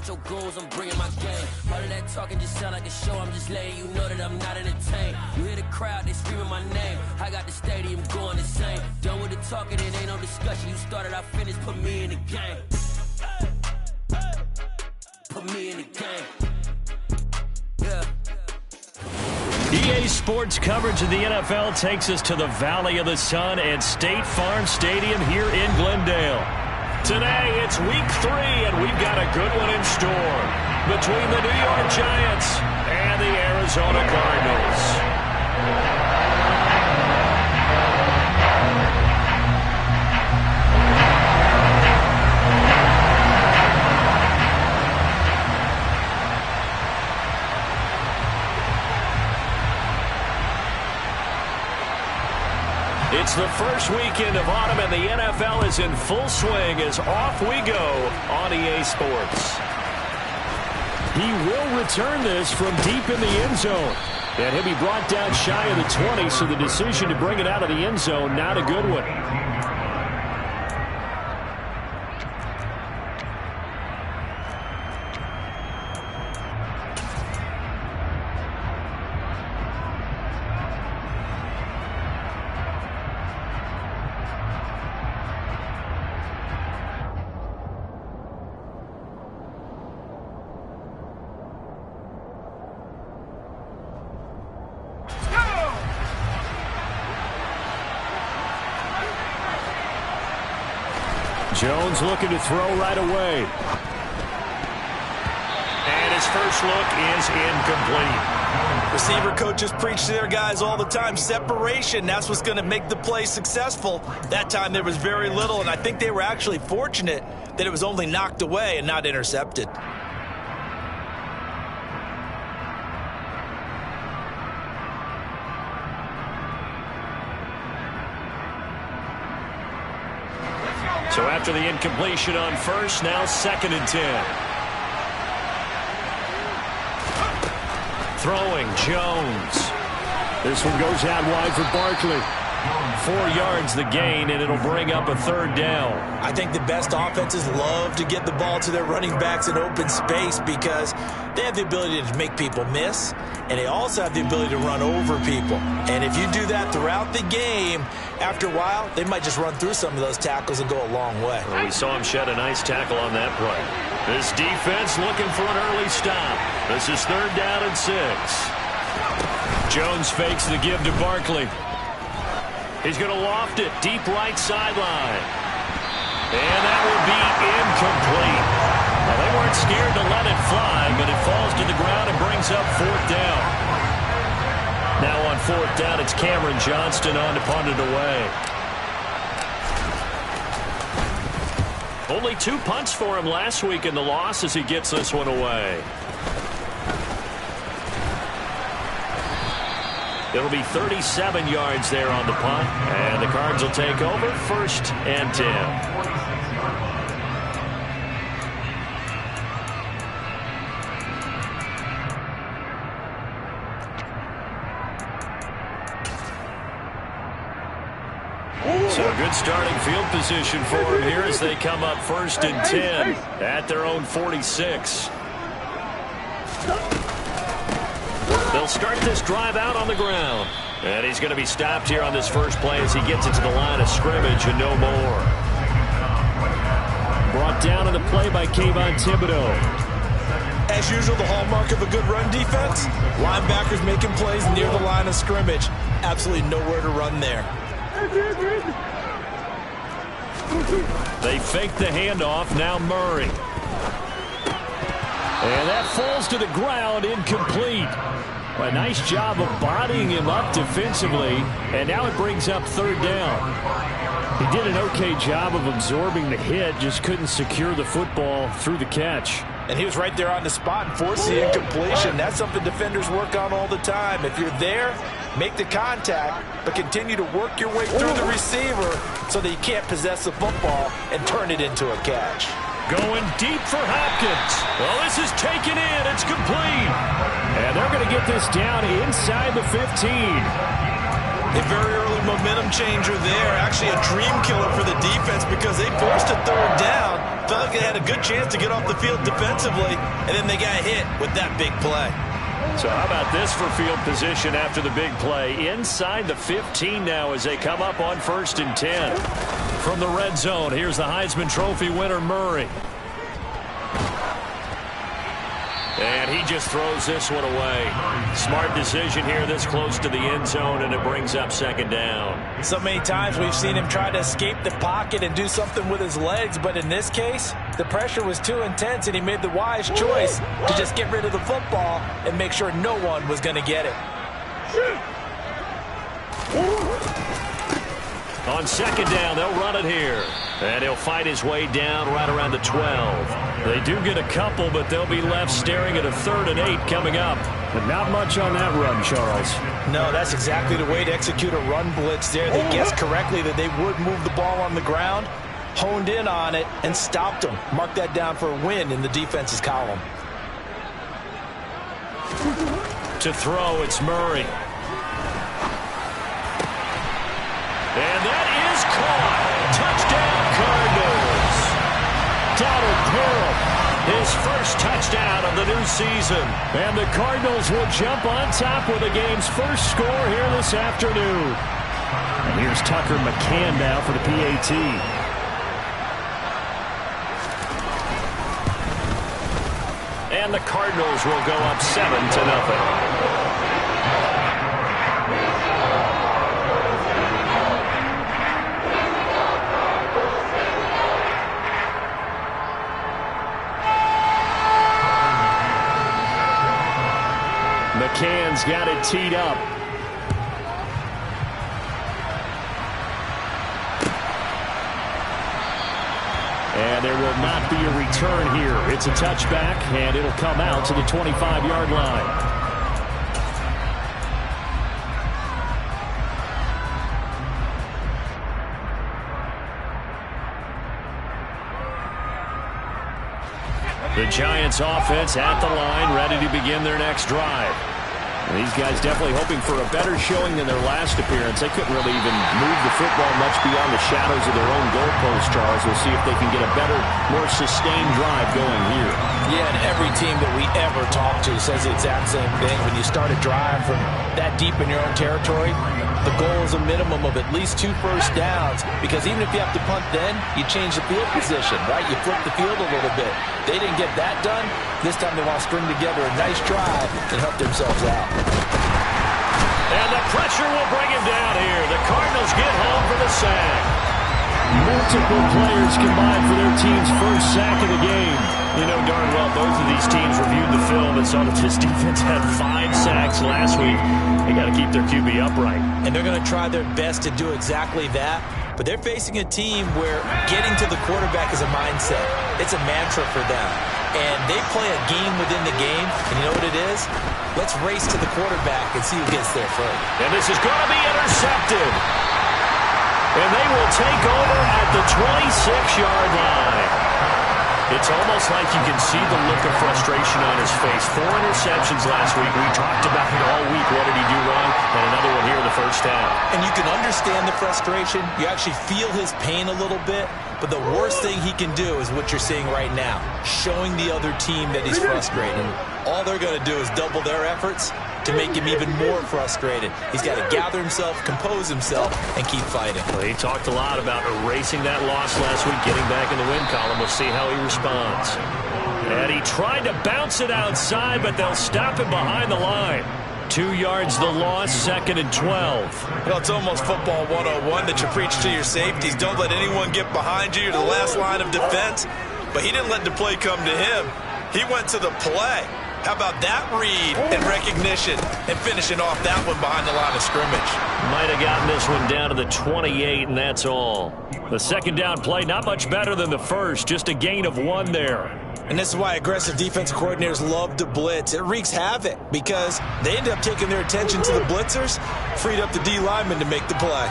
Your goals, I'm bringing my game. All of that talking just sound like a show. I'm just letting you know that I'm not entertained. You hear the crowd, they screaming my name. I got the stadium going insane. Done with the talking, it ain't no discussion. You started, I finished, put me in the game. Put me in the game. Yeah. EA Sports coverage of the NFL takes us to the Valley of the Sun at State Farm Stadium here in Glendale. Today, it's week 3, and we've got a good one in store between the New York Giants and the Arizona Cardinals. It's the first weekend of autumn, and the NFL is in full swing as off we go on EA Sports. He will return this from deep in the end zone. And he'll be brought down shy of the 20, so the decision to bring it out of the end zone, not a good one. Jones looking to throw right away. And his first look is incomplete. Receiver coaches preach to their guys all the time. Separation, that's what's going to make the play successful. That time there was very little, and I think they were actually fortunate that it was only knocked away and not intercepted. So after the incompletion on first, now 2nd and 10. Throwing, Jones. This one goes out wide for Barkley. 4 yards the gain, and it'll bring up a 3rd down. I think the best offenses love to get the ball to their running backs in open space because they have the ability to make people miss, and they also have the ability to run over people. And if you do that throughout the game, after a while, they might just run through some of those tackles and go a long way. Well, we saw him shed a nice tackle on that play. This defense looking for an early stop. This is 3rd down and 6. Jones fakes the give to Barkley. He's going to loft it deep right sideline. And that will be incomplete. Now, they weren't scared to let it fly, but it falls to the ground and brings up 4th down. Now on 4th down, it's Cameron Johnston on to punt it away. Only 2 punts for him last week in the loss as he gets this one away. It'll be 37 yards there on the punt, and the Cards will take over 1st and 10. So good starting field position for him here as they come up 1st and 10 at their own 46. They'll start this drive out on the ground. And he's going to be stopped here on this first play as he gets it to the line of scrimmage and no more. Brought down on the play by Kayvon Thibodeaux. As usual, the hallmark of a good run defense, linebackers making plays near the line of scrimmage. Absolutely nowhere to run there. They fake the handoff. Now Murray. And that falls to the ground, incomplete. A nice job of bodying him up defensively, and now it brings up third down. He did an okay job of absorbing the hit, just couldn't secure the football through the catch. And he was right there on the spot and forced the incompletion. That's something defenders work on all the time. If you're there, make the contact, but continue to work your way through the receiver so that you can't possess the football and turn it into a catch. Going deep for Hopkins. Well, this is taken in. It's complete. And they're going to get this down inside the 15. A very early momentum changer there. Actually a dream killer for the defense because they forced a third down. Felt like they had a good chance to get off the field defensively, and then they got hit with that big play. So how about this for field position after the big play? Inside the 15 now as they come up on 1st and 10. From the red zone, here's the Heisman Trophy winner, Murray. And he just throws this one away. Smart decision here this close to the end zone, and it brings up 2nd down. So many times we've seen him try to escape the pocket and do something with his legs, but in this case, the pressure was too intense, and he made the wise choice to just get rid of the football and make sure no one was going to get it. On 2nd down, they'll run it here. And he'll fight his way down right around the 12. They do get a couple, but they'll be left staring at a 3rd and 8 coming up. But not much on that run, Charles. No, that's exactly the way to execute a run blitz there. They guessed correctly that they would move the ball on the ground, honed in on it, and stopped them. Mark that down for a win in the defense's column. To throw, it's Murray. And that is caught. Touchdown, Cardinals. Donald Parham, his first touchdown of the new season. And the Cardinals will jump on top with the game's first score here this afternoon. And here's Tucker McCann now for the PAT. And the Cardinals will go up 7-0. McCann's got it teed up. And there will not be a return here. It's a touchback, and it'll come out to the 25-yard line. The Giants offense at the line, ready to begin their next drive. And these guys definitely hoping for a better showing than their last appearance. They couldn't really even move the football much beyond the shadows of their own goalpost, Charles. We'll see if they can get a better, more sustained drive going here. Yeah, and every team that we ever talk to says the exact same thing. When you start a drive from that deep in your own territory, the goal is a minimum of at least 2 first downs, because even if you have to punt then, you change the field position, right? You flip the field a little bit. They didn't get that done. This time they want to string together a nice drive and help themselves out. And the pressure will bring him down here. The Cardinals get home for the sack. Multiple players combined for their team's first sack of the game. You know darn well both of these teams reviewed the film and saw that this defense had 5 sacks last week. They got to keep their QB upright. And they're going to try their best to do exactly that. But they're facing a team where getting to the quarterback is a mindset. It's a mantra for them. And they play a game within the game. And you know what it is? Let's race to the quarterback and see who gets there first. And this is going to be intercepted. And they will take over at the 26-yard line. It's almost like you can see the look of frustration on his face. 4 interceptions last week. We talked about it all week. What did he do wrong? And another one here in the first half. And you can understand the frustration. You actually feel his pain a little bit. But the worst thing he can do is what you're seeing right now, showing the other team that he's frustrated. And all they're going to do is double their efforts to make him even more frustrated. He's got to gather himself, compose himself, and keep fighting. Well, he talked a lot about erasing that loss last week, getting back in the win column. We'll see how he responds. And he tried to bounce it outside, but they'll stop him behind the line. 2 yards the loss, 2nd and 12. Well, it's almost football 101 that you preach to your safeties. Don't let anyone get behind you. You're the last line of defense. But he didn't let the play come to him. He went to the play. How about that read and recognition and finishing off that one behind the line of scrimmage? Might have gotten this one down to the 28, and that's all. The second down play, not much better than the first, just a gain of 1 there. And this is why aggressive defensive coordinators love to blitz. It wreaks havoc because they end up taking their attention to the blitzers, freed up the D lineman to make the play.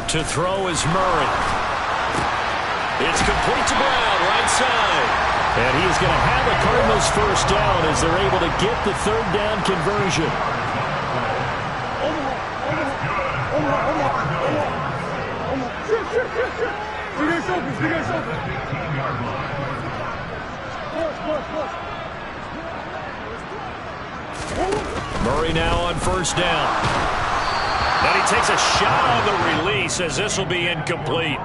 To throw is Murray. It's complete to Brown, right side. And he's going to have the Cardinals first down as they're able to get the third down conversion. Murray now on first down. And he takes a shot on the release as this will be incomplete.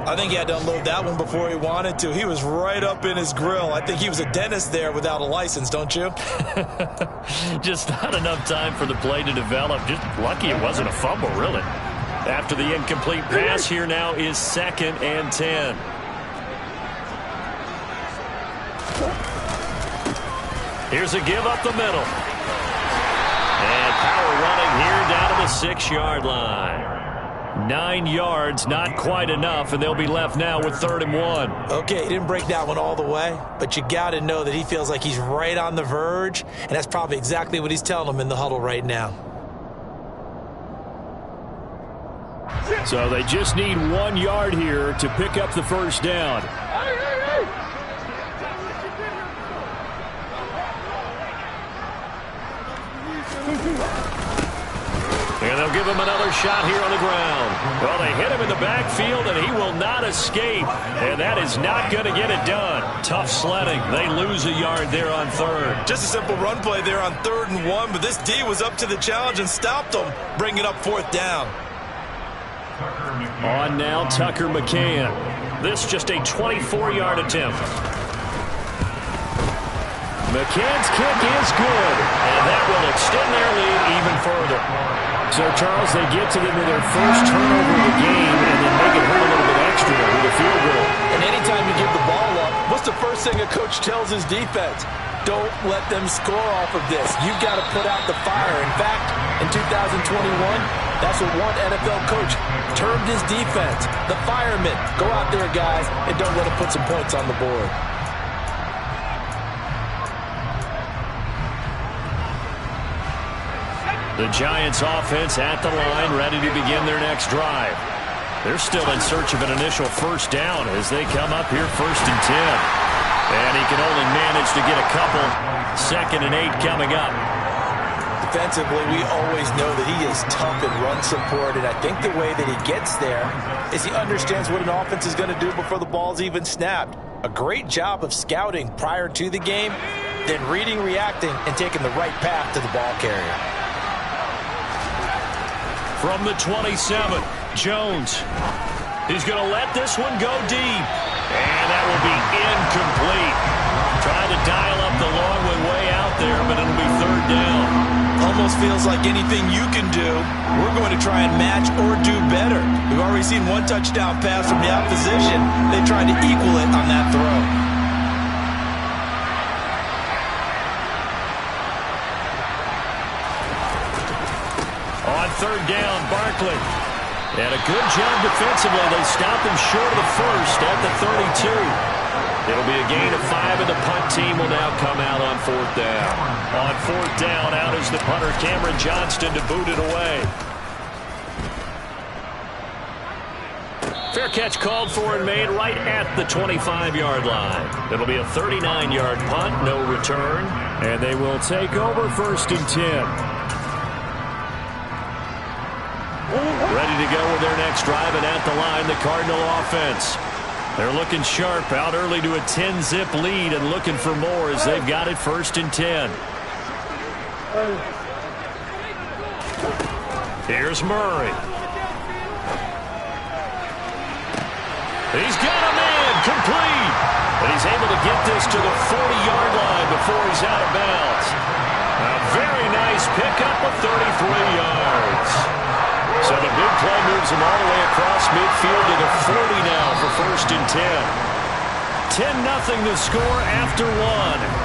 I think he had to unload that one before he wanted to. He was right up in his grill. I think he was a dentist there without a license, don't you? Just not enough time for the play to develop. Just lucky it wasn't a fumble, really. After the incomplete pass, here now is 2nd and 10. Here's a give up the middle. And power running here down to the 6-yard line. 9 yards, not quite enough, and they'll be left now with 3rd and 1. Okay, he didn't break that one all the way, but you got to know that he feels like he's right on the verge, and that's probably exactly what he's telling them in the huddle right now. So they just need 1 yard here to pick up the first down. And they'll give him another shot here on the ground. Well, they hit him in the backfield, and he will not escape. And that is not going to get it done. Tough sledding. They lose a yard there on 3rd. Just a simple run play there on 3rd and 1, but this D was up to the challenge and stopped them, bringing up 4th down. On now, Tucker McCann. This just a 24-yard attempt. McCann's kick is good, and that will extend their lead even further. So, Charles, they get to them with their first turnover of the game and then make it hurt a little bit extra with a field goal. And anytime you give the ball up, what's the first thing a coach tells his defense? Don't let them score off of this. You've got to put out the fire. In fact, in 2021, that's what one NFL coach termed his defense. The firemen. Go out there, guys, and don't let them put some points on the board. The Giants offense at the line, ready to begin their next drive. They're still in search of an initial first down as they come up here 1st and 10. And he can only manage to get a couple. 2nd and 8 coming up. Defensively, we always know that he is tough in run support, and I think the way that he gets there is he understands what an offense is going to do before the ball's even snapped. A great job of scouting prior to the game, then reading, reacting, and taking the right path to the ball carrier. From the 27, Jones. He's going to let this one go deep. And that will be incomplete. Trying to dial up the long way out there, but it'll be 3rd down. Almost feels like anything you can do, we're going to try and match or do better. We've already seen 1 touchdown pass from the opposition. They tried to equal it on that throw. On 3rd down, Barkley. And a good job defensively. They stopped him short of the first at the 32. It'll be a gain of 5, and the punt team will now come out on 4th down. On 4th down, out is the punter, Cameron Johnston, to boot it away. Fair catch called for and made right at the 25-yard line. It'll be a 39-yard punt, no return. And they will take over 1st and 10. Ready to go with their next drive, and at the line, the Cardinal offense. They're looking sharp, out early to a 10-zip lead and looking for more as they've got it 1st and 10. Here's Murray. He's got a man, complete. And he's able to get this to the 40-yard line before he's out of bounds. A very nice pickup of 33 yards. So the big play moves him all the way across midfield to the 40 now for 1st and 10. 10-0 the score after 1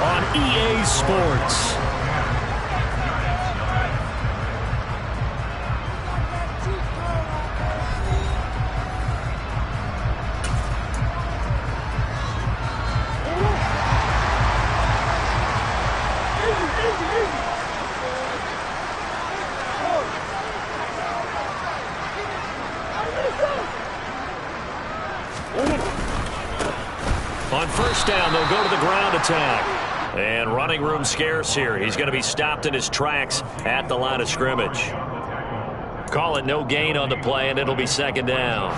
on EA Sports. On 1st down, they'll go to the ground attack. And running room scarce here. He's going to be stopped in his tracks at the line of scrimmage. Call it no gain on the play, and it'll be 2nd down.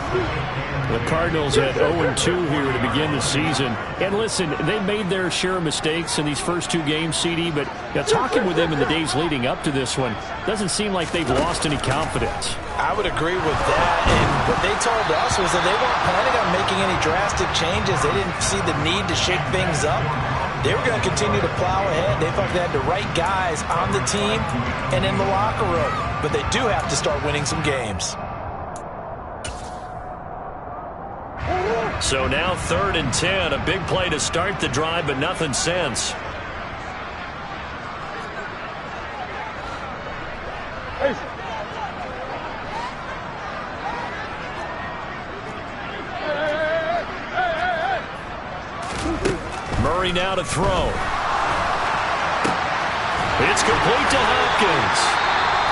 The Cardinals at 0-2 here to begin the season. And listen, they made their share of mistakes in these first 2 games, CD, but talking with them in the days leading up to this one, doesn't seem like they've lost any confidence. I would agree with that, and what they told us was that they weren't planning on making any drastic changes. They didn't see the need to shake things up. They were going to continue to plow ahead. They thought they had the right guys on the team and in the locker room, but they do have to start winning some games. So now 3rd and 10, a big play to start the drive, but nothing since. Murray now to throw. It's complete to Hopkins.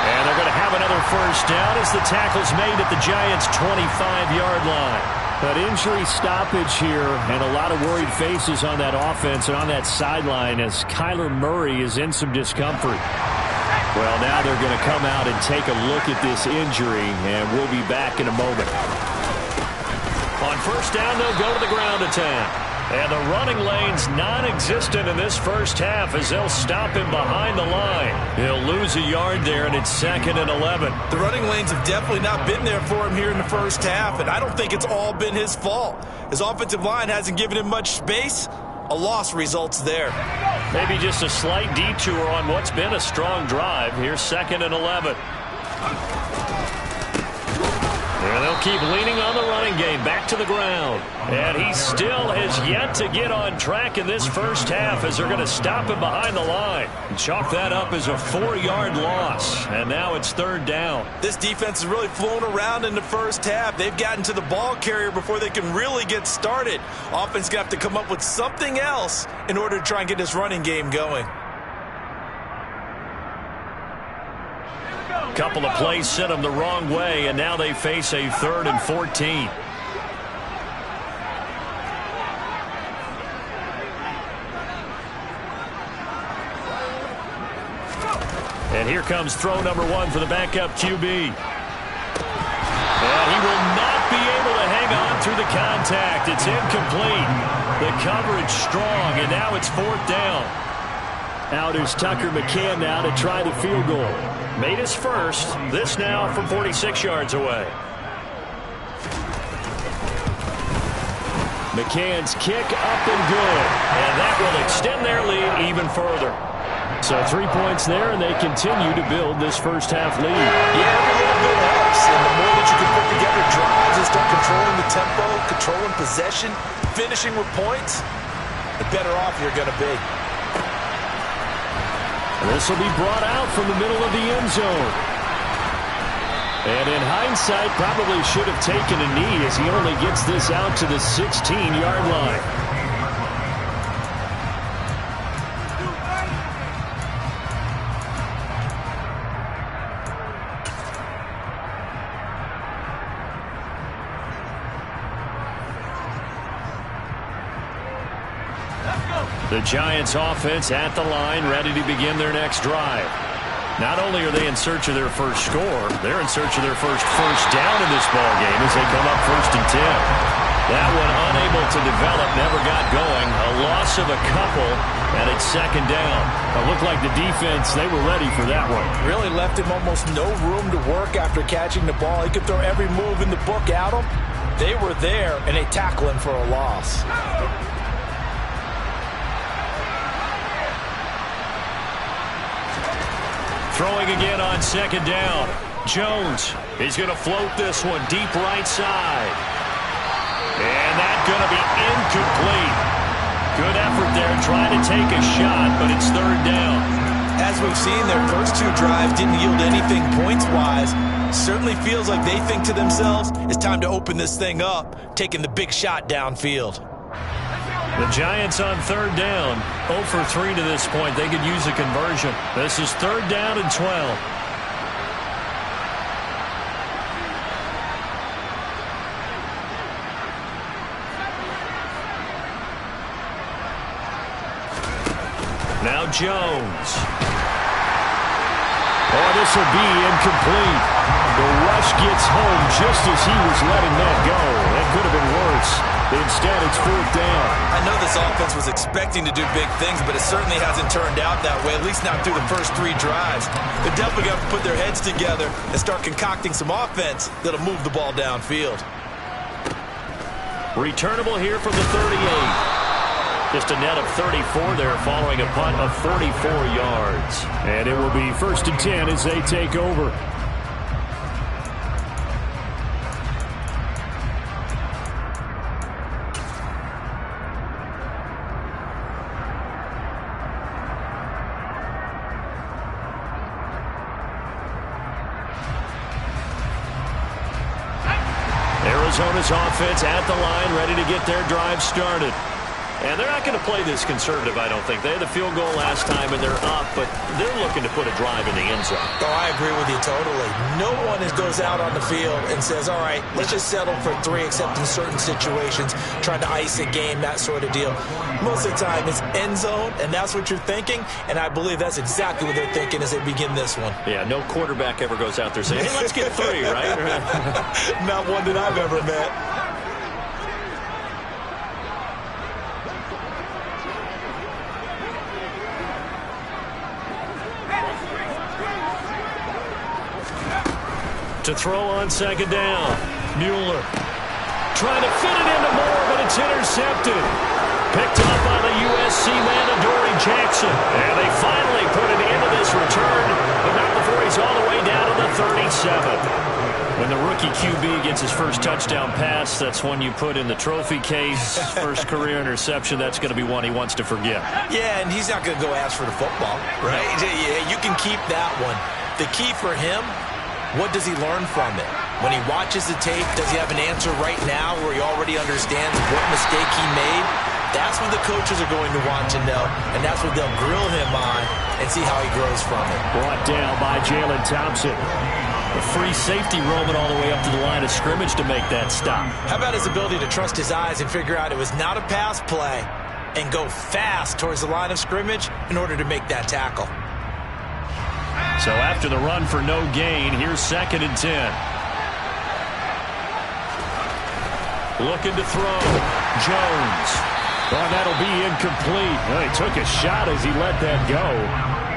And they're going to have another 1st down as the tackle's made at the Giants' 25-yard line. That injury stoppage here and a lot of worried faces on that offense and on that sideline as Kyler Murray is in some discomfort. Well, now they're going to come out and take a look at this injury, and we'll be back in a moment. On 1st down, they'll go to the ground attack. And the running lane's non-existent in this 1st half as they'll stop him behind the line. He'll lose a yard there, and it's 2nd and 11. The running lanes have definitely not been there for him here in the 1st half, and I don't think it's all been his fault. His offensive line hasn't given him much space. A loss results there. Maybe just a slight detour on what's been a strong drive. Here's 2nd and 11. And they'll keep leaning on the running game back to the ground. And he still has yet to get on track in this 1st half as they're going to stop him behind the line. Chalk that up as a 4-yard loss. And now it's 3rd down. This defense has really flown around in the 1st half. They've gotten to the ball carrier before they can really get started. Offense going to have to come up with something else in order to try and get this running game going. Couple of plays sent them the wrong way, and now they face a 3rd and 14. And here comes throw number 1 for the backup QB. And he will not be able to hang on through the contact. It's incomplete. The coverage strong, and now it's 4th down. Out is Tucker McCann now to try the field goal. Made his first. This now from 46 yards away. McCann's kick up and good. And that will extend their lead even further. So 3 points there, and they continue to build this 1st half lead. Yeah, every little bit helps. And the more that you can put together drives and start controlling the tempo, controlling possession, finishing with points, the better off you're going to be. This will be brought out from the middle of the end zone. And in hindsight, probably should have taken a knee as he only gets this out to the 16-yard line. The Giants offense at the line, ready to begin their next drive. Not only are they in search of their first score, they're in search of their first down in this ballgame as they come up 1st and 10. That one unable to develop, never got going. A loss of a couple, and it's 2nd down. It looked like the defense, they were ready for that one. Really left him almost no room to work after catching the ball. He could throw every move in the book at him. They were there, and they tackle him for a loss. Throwing again on 2nd down. Jones, he's going to float this one deep right side. And that's going to be incomplete. Good effort there trying to take a shot, but it's third down. As we've seen, their first two drives didn't yield anything points-wise. Certainly feels like they think to themselves, it's time to open this thing up, taking the big shot downfield. The Giants on third down, 0 for 3 to this point. They could use a conversion. This is third down and 12. Now Jones. Oh, this will be incomplete. The rush gets home just as he was letting that go. That could have been worse. Instead, it's fourth down. I know this offense was expecting to do big things, but it certainly hasn't turned out that way, at least not through the first 3 drives. They're definitely going to put their heads together and start concocting some offense that'll move the ball downfield. Returnable here from the 38. Just a net of 34 there following a punt of 34 yards. And it will be first and 10 as they take over. Arizona's offense at the line, ready to get their drive started. And they're not going to play this conservative, I don't think. They had the field goal last time, and they're up, but they're looking to put a drive in the end zone. Oh, I agree with you totally. No one goes out on the field and says, all right, let's just settle for 3, except in certain situations, trying to ice a game, that sort of deal. Most of the time, it's end zone, and that's what you're thinking, and I believe that's exactly what they're thinking as they begin this one. Yeah, no quarterback ever goes out there saying, hey, let's get 3, right? Not one that I've ever met. To throw on second down. Mueller trying to fit it into Moore, but it's intercepted. Picked up by the USC man, Adoree Jackson. And they finally put an end to this return, but not before he's all the way down to the 37. When the rookie QB gets his first touchdown pass, that's one you put in the trophy case. First career interception, that's going to be one he wants to forget. Yeah, and he's not going to go ask for the football, right? Yeah, you can keep that one. The key for him, what does he learn from it? When he watches the tape, does he have an answer right now where he already understands what mistake he made? That's what the coaches are going to want to know, and that's what they'll grill him on and see how he grows from it. Brought down by Jalen Thompson. A free safety roaming all the way up to the line of scrimmage to make that stop. How about his ability to trust his eyes and figure out it was not a pass play and go fast towards the line of scrimmage in order to make that tackle? So after the run for no gain, here's second and 10. Looking to throw. Jones. Oh, that'll be incomplete. Well, he took a shot as he let that go.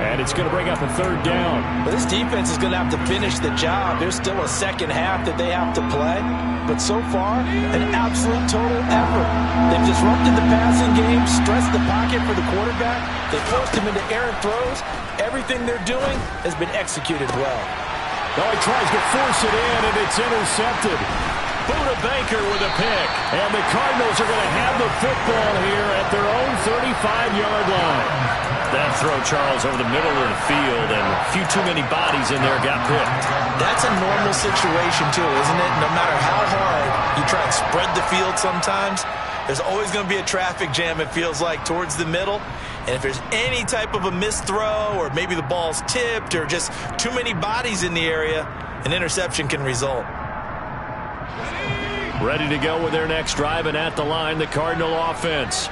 And it's going to bring up a third down. Well, this defense is going to have to finish the job. There's still a second half that they have to play. But so far, an absolute total effort. They've disrupted the passing game, stressed the pocket for the quarterback. They forced him into errant throws. Everything they're doing has been executed well. Oh, he tries to force it in, and it's intercepted. Buda Baker with a pick. And the Cardinals are going to have the football here at their own 35-yard line. That throw, Charles, over the middle of the field, and a few too many bodies in there got picked. That's a normal situation, too, isn't it? No matter how hard you try and spread the field sometimes, there's always going to be a traffic jam, it feels like, towards the middle. And if there's any type of a missed throw, or maybe the ball's tipped, or just too many bodies in the area, an interception can result. Ready to go with their next drive, and at the line, the Cardinal offense.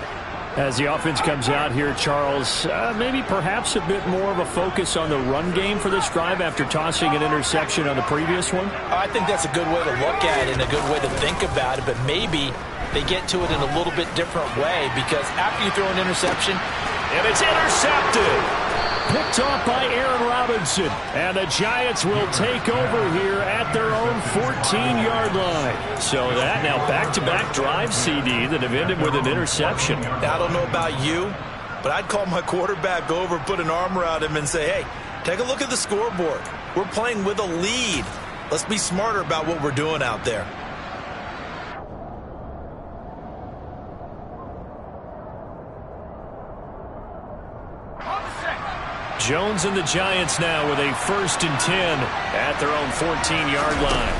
As the offense comes out here, Charles, maybe perhaps a bit more of a focus on the run game for this drive after tossing an interception on the previous one? I think that's a good way to look at it and a good way to think about it, but maybe they get to it in a little bit different way, because after you throw an interception, and it's intercepted. Picked off by Aaron Robinson. And the Giants will take over here at their own 14-yard line. So that now back-to-back drive, CD, that have ended with an interception. Now, I don't know about you, but I'd call my quarterback over, put an arm around him, and say, hey, take a look at the scoreboard. We're playing with a lead. Let's be smarter about what we're doing out there. Jones and the Giants now with a 1st and 10 at their own 14-yard line.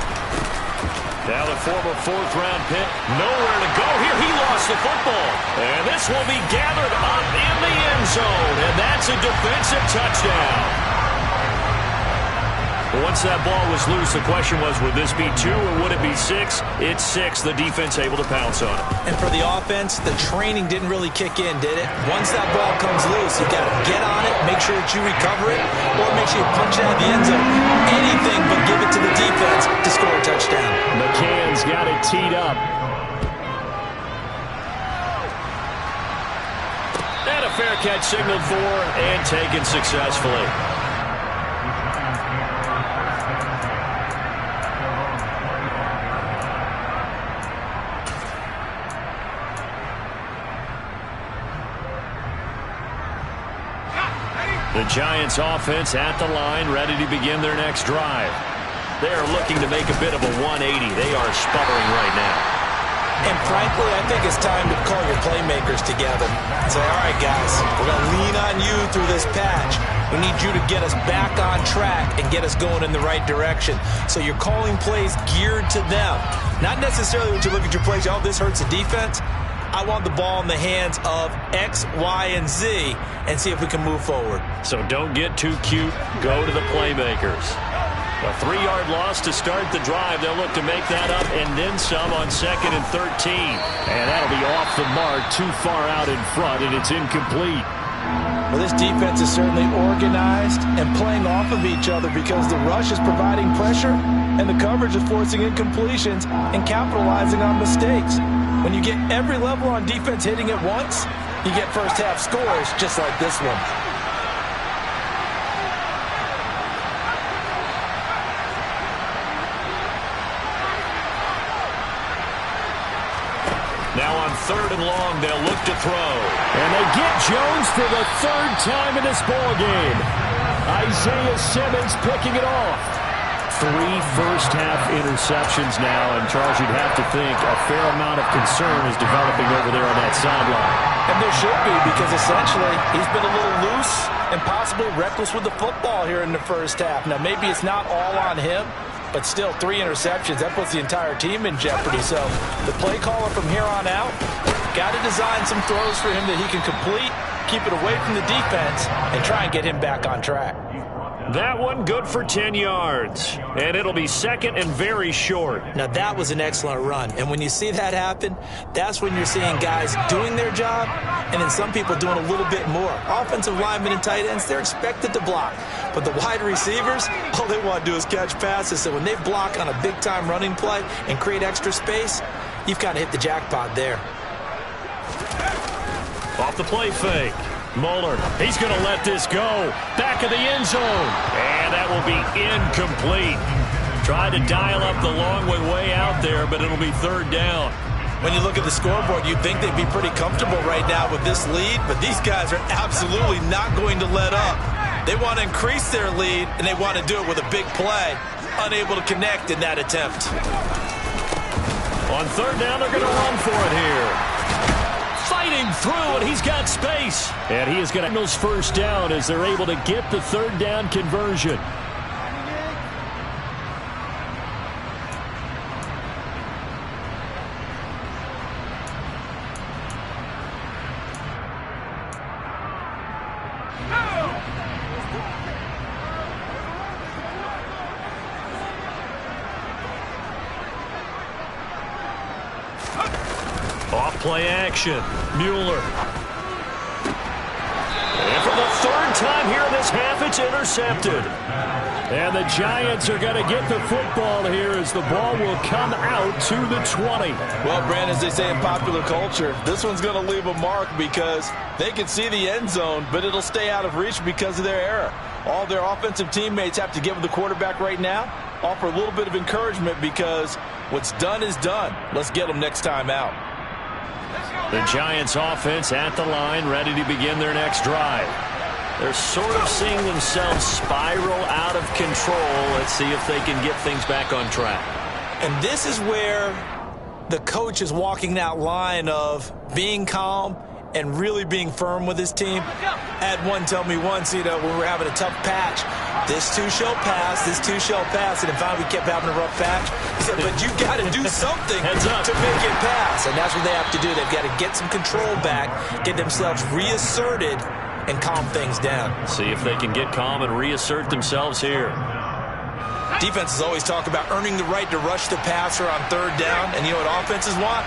Now the former 4th-round pick, nowhere to go here. He lost the football. And this will be gathered up in the end zone. And that's a defensive touchdown. But once that ball was loose, the question was, would this be 2 or would it be 6? It's 6. The defense able to pounce on it. And for the offense, the training didn't really kick in, did it? Once that ball comes loose, you got to get on it, make sure that you recover it, or make sure you punch it out of the end zone. Anything but give it to the defense to score a touchdown. McCann's got it teed up. And a fair catch signaled for and taken successfully. The Giants offense at the line, ready to begin their next drive. They are looking to make a bit of a 180. They are sputtering right now. And frankly, I think it's time to call your playmakers together and say, all right, guys, we're going to lean on you through this patch. We need you to get us back on track and get us going in the right direction. So you're calling plays geared to them. Not necessarily when you look at your plays, oh, this hurts the defense. I want the ball in the hands of X, Y, and Z and see if we can move forward. So don't get too cute. Go to the playmakers. A 3-yard loss to start the drive. They'll look to make that up and then some on 2nd and 13. And that'll be off the mark, too far out in front, and it's incomplete. Well, this defense is certainly organized and playing off of each other because the rush is providing pressure and the coverage is forcing incompletions and capitalizing on mistakes. When you get every level on defense hitting at once, you get first-half scores just like this one. Now on 3rd and long, they'll look to throw. And they get Jones for the 3rd time in this ballgame. Isaiah Simmons picking it off. 3 first-half interceptions now, and Charles, you'd have to think a fair amount of concern is developing over there on that sideline. And there should be, because essentially he's been a little loose and possibly reckless with the football here in the first half. Now, maybe it's not all on him, but still 3 interceptions. That puts the entire team in jeopardy. So the play caller from here on out got to design some throws for him that he can complete, keep it away from the defense, and try and get him back on track. That one good for 10 yards. And it'll be 2nd and very short. Now, that was an excellent run. And when you see that happen, that's when you're seeing guys doing their job and then some people doing a little bit more. Offensive linemen and tight ends, they're expected to block. But the wide receivers, all they want to do is catch passes. So when they block on a big-time running play and create extra space, you've kind of hit the jackpot there. Off the play fake. Moeller, he's going to let this go. Back of the end zone. And that will be incomplete. Tried to dial up the long way out there, but it'll be 3rd down. When you look at the scoreboard, you'd think they'd be pretty comfortable right now with this lead, but these guys are absolutely not going to let up. They want to increase their lead, and they want to do it with a big play. Unable to connect in that attempt. On 3rd down, they're going to run for it here. Fighting through, and he's got space. And he is going to handle 1st down as they're able to get the 3rd down conversion. Off-play action. Mueller. And for the 3rd time here in this half, it's intercepted. And the Giants are going to get the football here as the ball will come out to the 20. Well, Brand, as they say in popular culture, this one's going to leave a mark because they can see the end zone, but it'll stay out of reach because of their error. All their offensive teammates have to give the quarterback right now, offer a little bit of encouragement because what's done is done. Let's get them next time out. The Giants offense at the line, ready to begin their next drive. They're sort of seeing themselves spiral out of control. Let's see if they can get things back on track. And this is where the coach is walking that line of being calm and really being firm with his team. I had one tell me once, when we were having a tough patch, this too shall pass, this too shall pass. And finally we kept having a rough patch. He said, but you got to do something to make it pass. And that's what they have to do. They've got to get some control back, get themselves reasserted, and calm things down. See if they can get calm and reassert themselves here. Defenses always talk about earning the right to rush the passer on third down. And you know what offenses want?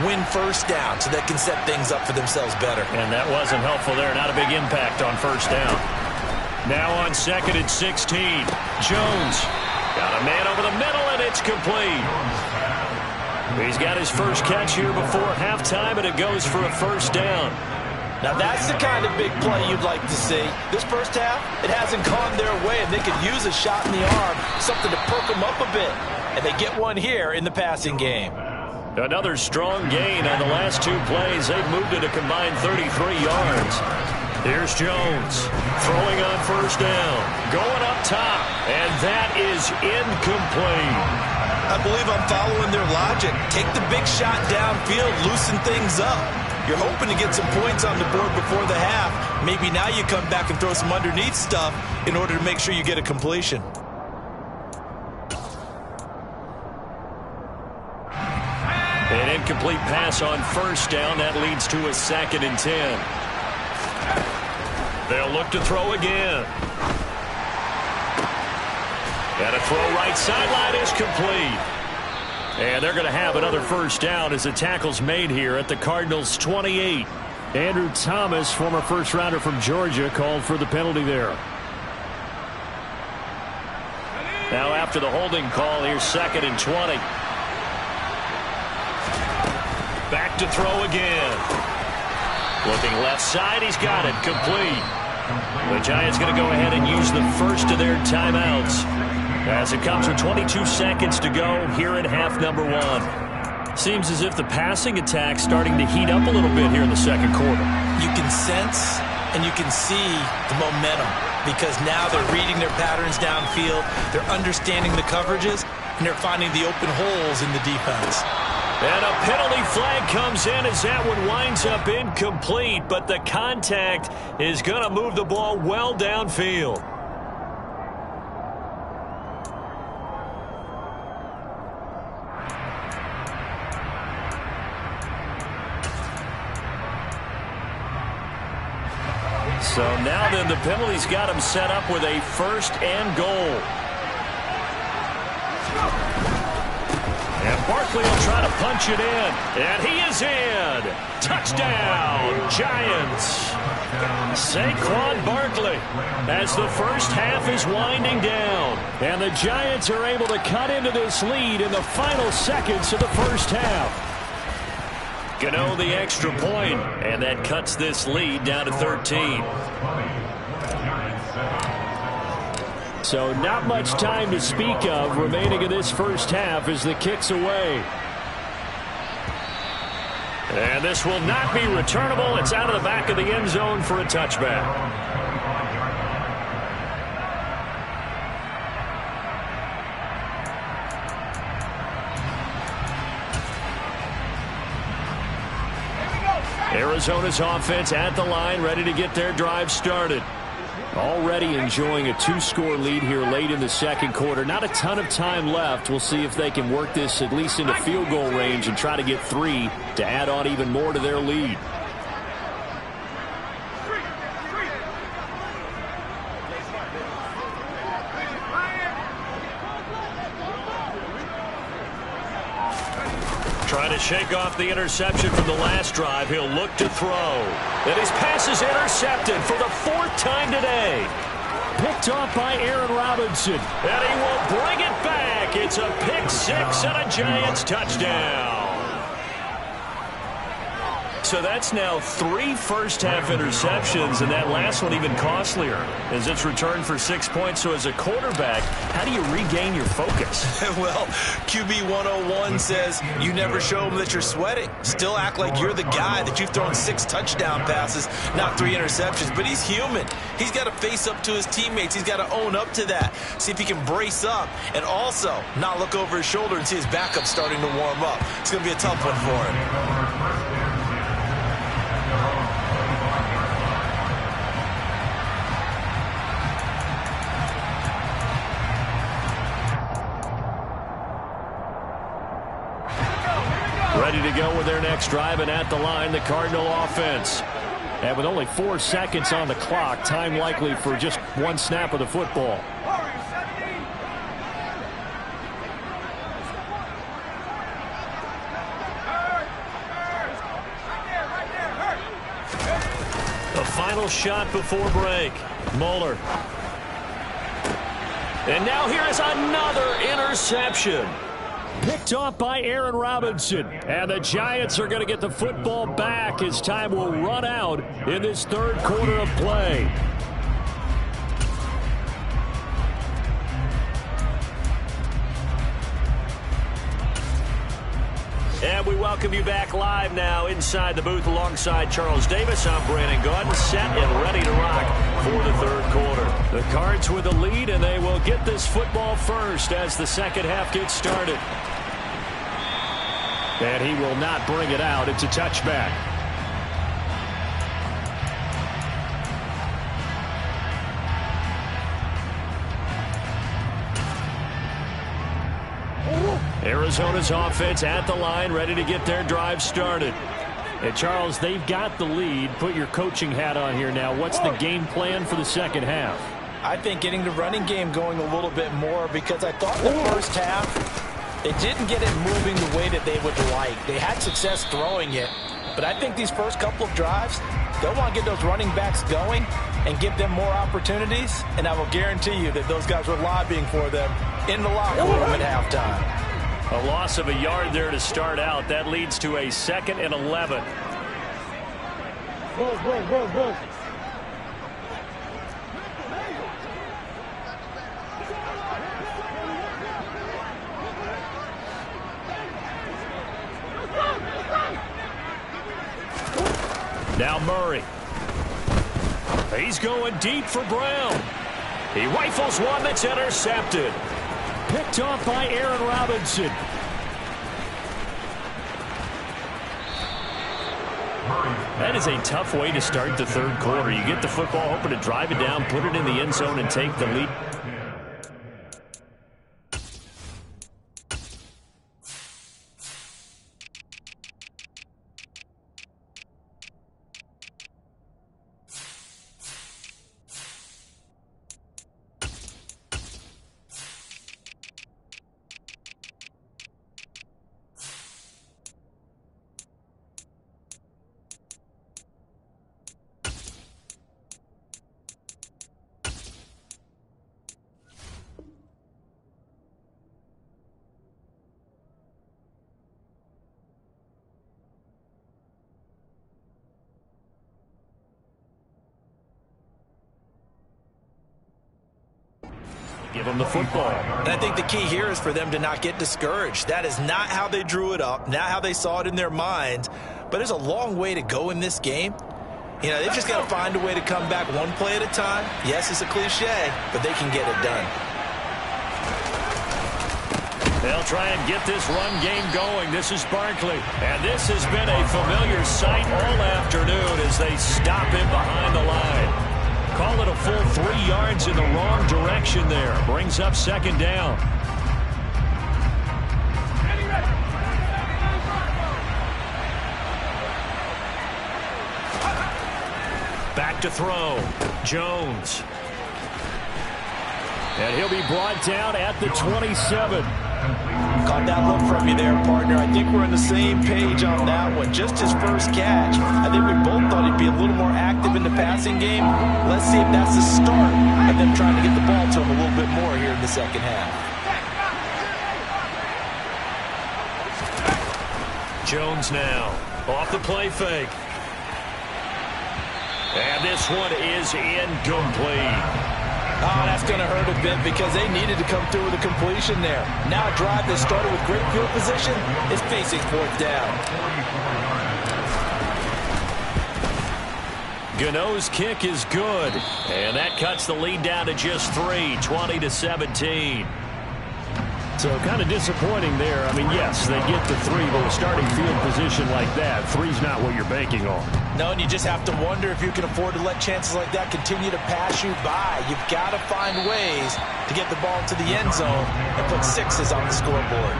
Win first down so they can set things up for themselves better. And that wasn't helpful there. Not a big impact on first down. Now on 2nd and 16. Jones got a man over the middle, and it's complete. He's got his first catch here before halftime, and it goes for a first down. Now that's the kind of big play you'd like to see. This first half, it hasn't gone their way, and they could use a shot in the arm, something to perk them up a bit. And they get one here in the passing game. Another strong gain on the last 2 plays. They've moved it a combined 33 yards. Here's Jones throwing on first down, going up top, and that is incomplete. I believe I'm following their logic. Take the big shot downfield, loosen things up. You're hoping to get some points on the board before the half. Maybe now you come back and throw some underneath stuff in order to make sure you get a completion. An incomplete pass on first down. That leads to a 2nd and 10. They'll look to throw again. And a throw right sideline is complete. And they're going to have another first down as the tackle's made here at the Cardinals' 28. Andrew Thomas, former first-rounder from Georgia, called for the penalty there. Now after the holding call, here's 2nd and 20. Back to throw again. Looking left side, he's got it, complete. The Giants going to go ahead and use the first of their timeouts as it comes with 22 seconds to go here in half number 1. Seems as if the passing attack's starting to heat up a little bit here in the second quarter. You can sense and you can see the momentum because now they're reading their patterns downfield, they're understanding the coverages, and they're finding the open holes in the defense. And a penalty flag comes in as that one winds up incomplete, but the contact is going to move the ball well downfield. So now then the penalty's got him set up with a 1st and goal. And Barkley will try to punch it in. And he is in. Touchdown, Giants. Saquon Barkley as the first half is winding down. And the Giants are able to cut into this lead in the final seconds of the first half. Gano the extra point, and that cuts this lead down to 13. So not much time to speak of remaining in this first half as the kick's away. And this will not be returnable. It's out of the back of the end zone for a touchback. Arizona's offense at the line, ready to get their drive started. Already enjoying a 2-score lead here late in the second quarter. Not a ton of time left. We'll see if they can work this at least into field goal range and try to get 3 to add on even more to their lead. Trying to shake off the interception from the last drive. He'll look to throw. And his pass is intercepted for the 4th time today. Picked off by Aaron Robinson. And he will bring it back. It's a pick 6 and a Giants touchdown. So that's now 3 first-half interceptions, and that last one even costlier as it's returned for 6 points. So as a quarterback, how do you regain your focus? Well, QB 101 says you never show them that you're sweating. Still act like you're the guy, that you've thrown 6 touchdown passes, not 3 interceptions. But he's human. He's got to face up to his teammates. He's got to own up to that. See if he can brace up and also not look over his shoulder and see his backup starting to warm up. It's going to be a tough one for him. Ready to go with their next drive, and at the line, the Cardinal offense. And with only 4 seconds on the clock, time likely for just 1 snap of the football. The final shot before break. Moeller. And now here is another interception. Picked off by Aaron Robinson. And the Giants are going to get the football back as time will run out in this third quarter of play. And we welcome you back live now inside the booth alongside Charles Davis. I'm Brandon Gaudin, set and ready to rock for the third quarter. The Cards with the lead, and they will get this football first as the second half gets started. And he will not bring it out. It's a touchback. Arizona's offense at the line, ready to get their drive started. And Charles, they've got the lead. Put your coaching hat on here now. What's the game plan for the second half? I think getting the running game going a little bit more, because I thought the first half, they didn't get it moving the way that they would like. They had success throwing it, but I think these first couple of drives, they'll want to get those running backs going and give them more opportunities, and I will guarantee you that those guys were lobbying for them in the locker room at halftime. A loss of a yard there to start out. That leads to a 2nd and 11. Now Murray. He's going deep for Brown. He rifles one that's intercepted. Picked off by Aaron Robinson. That is a tough way to start the third quarter. You get the football, hoping to drive it down, put it in the end zone, and take the lead. Give them the football. And I think the key here is for them to not get discouraged. That is not how they drew it up, not how they saw it in their minds. But there's a long way to go in this game. You know, they've just got to find a way to come back one play at a time. Yes, it's a cliche, but they can get it done. They'll try and get this run game going. This is Barkley. And this has been a familiar sight all afternoon as they stop him behind the line. Call it a full 3 yards in the wrong direction there. Brings up 2nd down. Back to throw. Jones. And he'll be brought down at the 27. Caught that look from you there, partner. I think we're on the same page on that one. Just his first catch. I think we both thought he'd be a little more active in the passing game. Let's see if that's the start of them trying to get the ball to him a little bit more here in the second half. Jones now. Off the play fake. And this one is incomplete. Oh, that's going to hurt a bit because they needed to come through with a completion there. Now a drive that started with great field position is facing fourth down. Gano's kick is good. And that cuts the lead down to just 3, 20-17. So kind of disappointing there. I mean, yes, they get the 3, but a starting field position like that, 3's not what you're banking on. No, and you just have to wonder if you can afford to let chances like that continue to pass you by. You've got to find ways to get the ball to the end zone and put 6s on the scoreboard.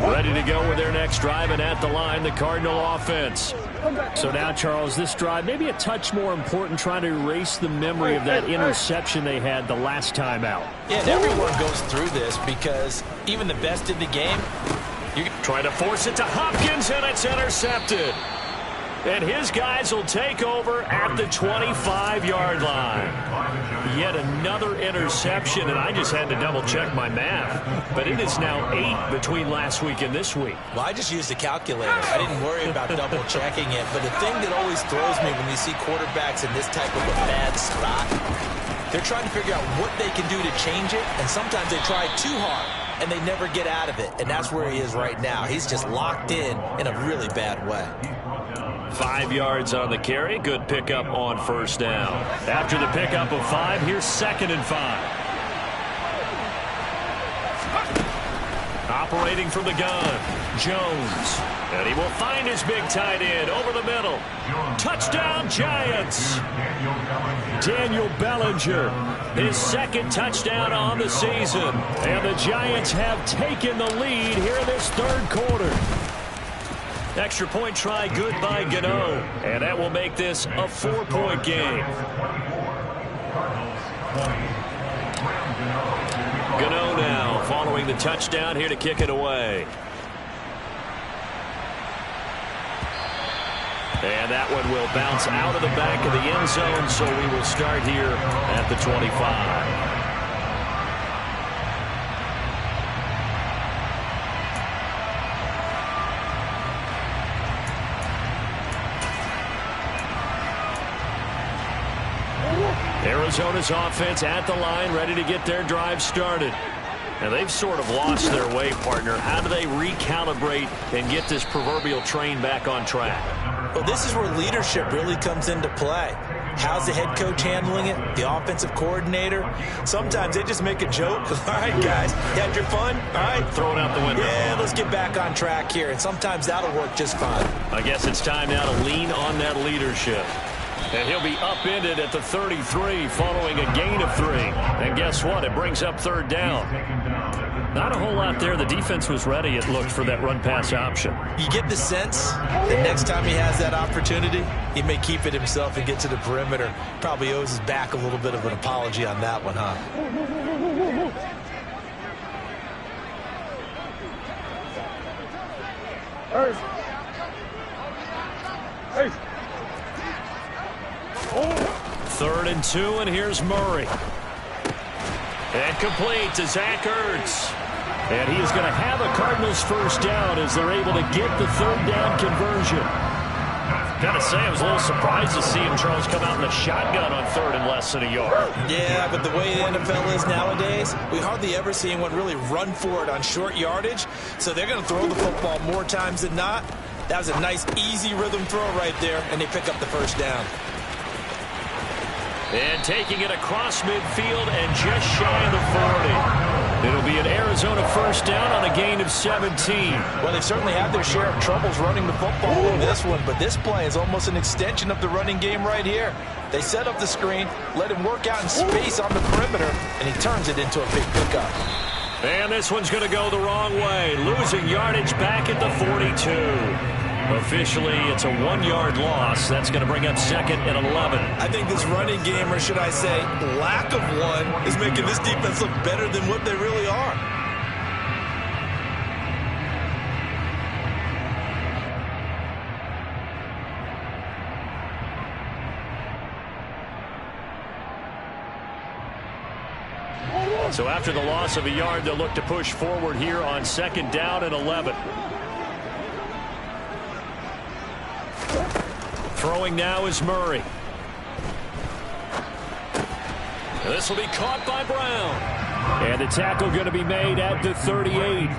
Ready to go with their next drive, and at the line, the Cardinal offense. So now, Charles, this drive maybe a touch more important, trying to erase the memory of that interception they had the last time out. Yeah, and everyone goes through this because even the best in the game, you try to force it to Hopkins, and it's intercepted. And his guys will take over at the 25-yard line. Yet another interception, and I just had to double-check my math. But it is now 8 between last week and this week. Well, I just used a calculator. I didn't worry about double-checking it. But the thing that always throws me when you see quarterbacks in this type of a bad spot, they're trying to figure out what they can do to change it, and sometimes they try too hard, and they never get out of it. And that's where he is right now. He's just locked in a really bad way. 5 yards on the carry. Good pickup on first down. After the pickup of 5, here's 2nd and 5. Operating from the gun, Jones. And he will find his big tight end over the middle. Touchdown, Giants. Daniel Bellinger, his 2nd touchdown on the season. And the Giants have taken the lead here in this 3rd quarter. Extra point try good by Gano. And that will make this a 4-point game. Gano now following the touchdown here to kick it away. And that one will bounce out of the back of the end zone, so we will start here at the 25. Arizona's offense at the line, ready to get their drive started. Now, they've sort of lost their way, partner. How do they recalibrate and get this proverbial train back on track? Well, this is where leadership really comes into play. How's the head coach handling it? The offensive coordinator? Sometimes they just make a joke. All right, guys, you had your fun? All right. Throw it out the window. Yeah, let's get back on track here. And sometimes that'll work just fine. I guess it's time now to lean on that leadership. And he'll be upended at the 33 following a gain of 3. And guess what? It brings up 3rd down. Not a whole lot there. The defense was ready, it looked, for that run-pass option. You get the sense that next time he has that opportunity, he may keep it himself and get to the perimeter. Probably owes his back a little bit of an apology on that one, huh? Hey. 3rd and 2, and here's Murray. And complete to Zach Ertz. And he is going to have a Cardinals first down as they're able to get the 3rd down conversion. Got to say, I was a little surprised to see him, Charles, come out in the shotgun on 3rd and less than a yard. Yeah, but the way the NFL is nowadays, we hardly ever see anyone really run for it on short yardage. So they're going to throw the football more times than not. That was a nice, easy rhythm throw right there, and they pick up the first down. And taking it across midfield and just shy of the 40. It'll be an Arizona first down on a gain of 17. Well, they certainly have their share of troubles running the football in this one, but this play is almost an extension of the running game right here. They set up the screen, let him work out in space on the perimeter, and he turns it into a big pickup. And this one's going to go the wrong way, losing yardage back at the 42. Officially, it's a 1-yard loss. That's going to bring up 2nd and 11. I think this running game, or should I say lack of one, is making this defense look better than what they really are. So after the loss of a yard, they'll look to push forward here on 2nd down and 11. Throwing now is Murray. This will be caught by Brown. And the tackle going to be made at the 38.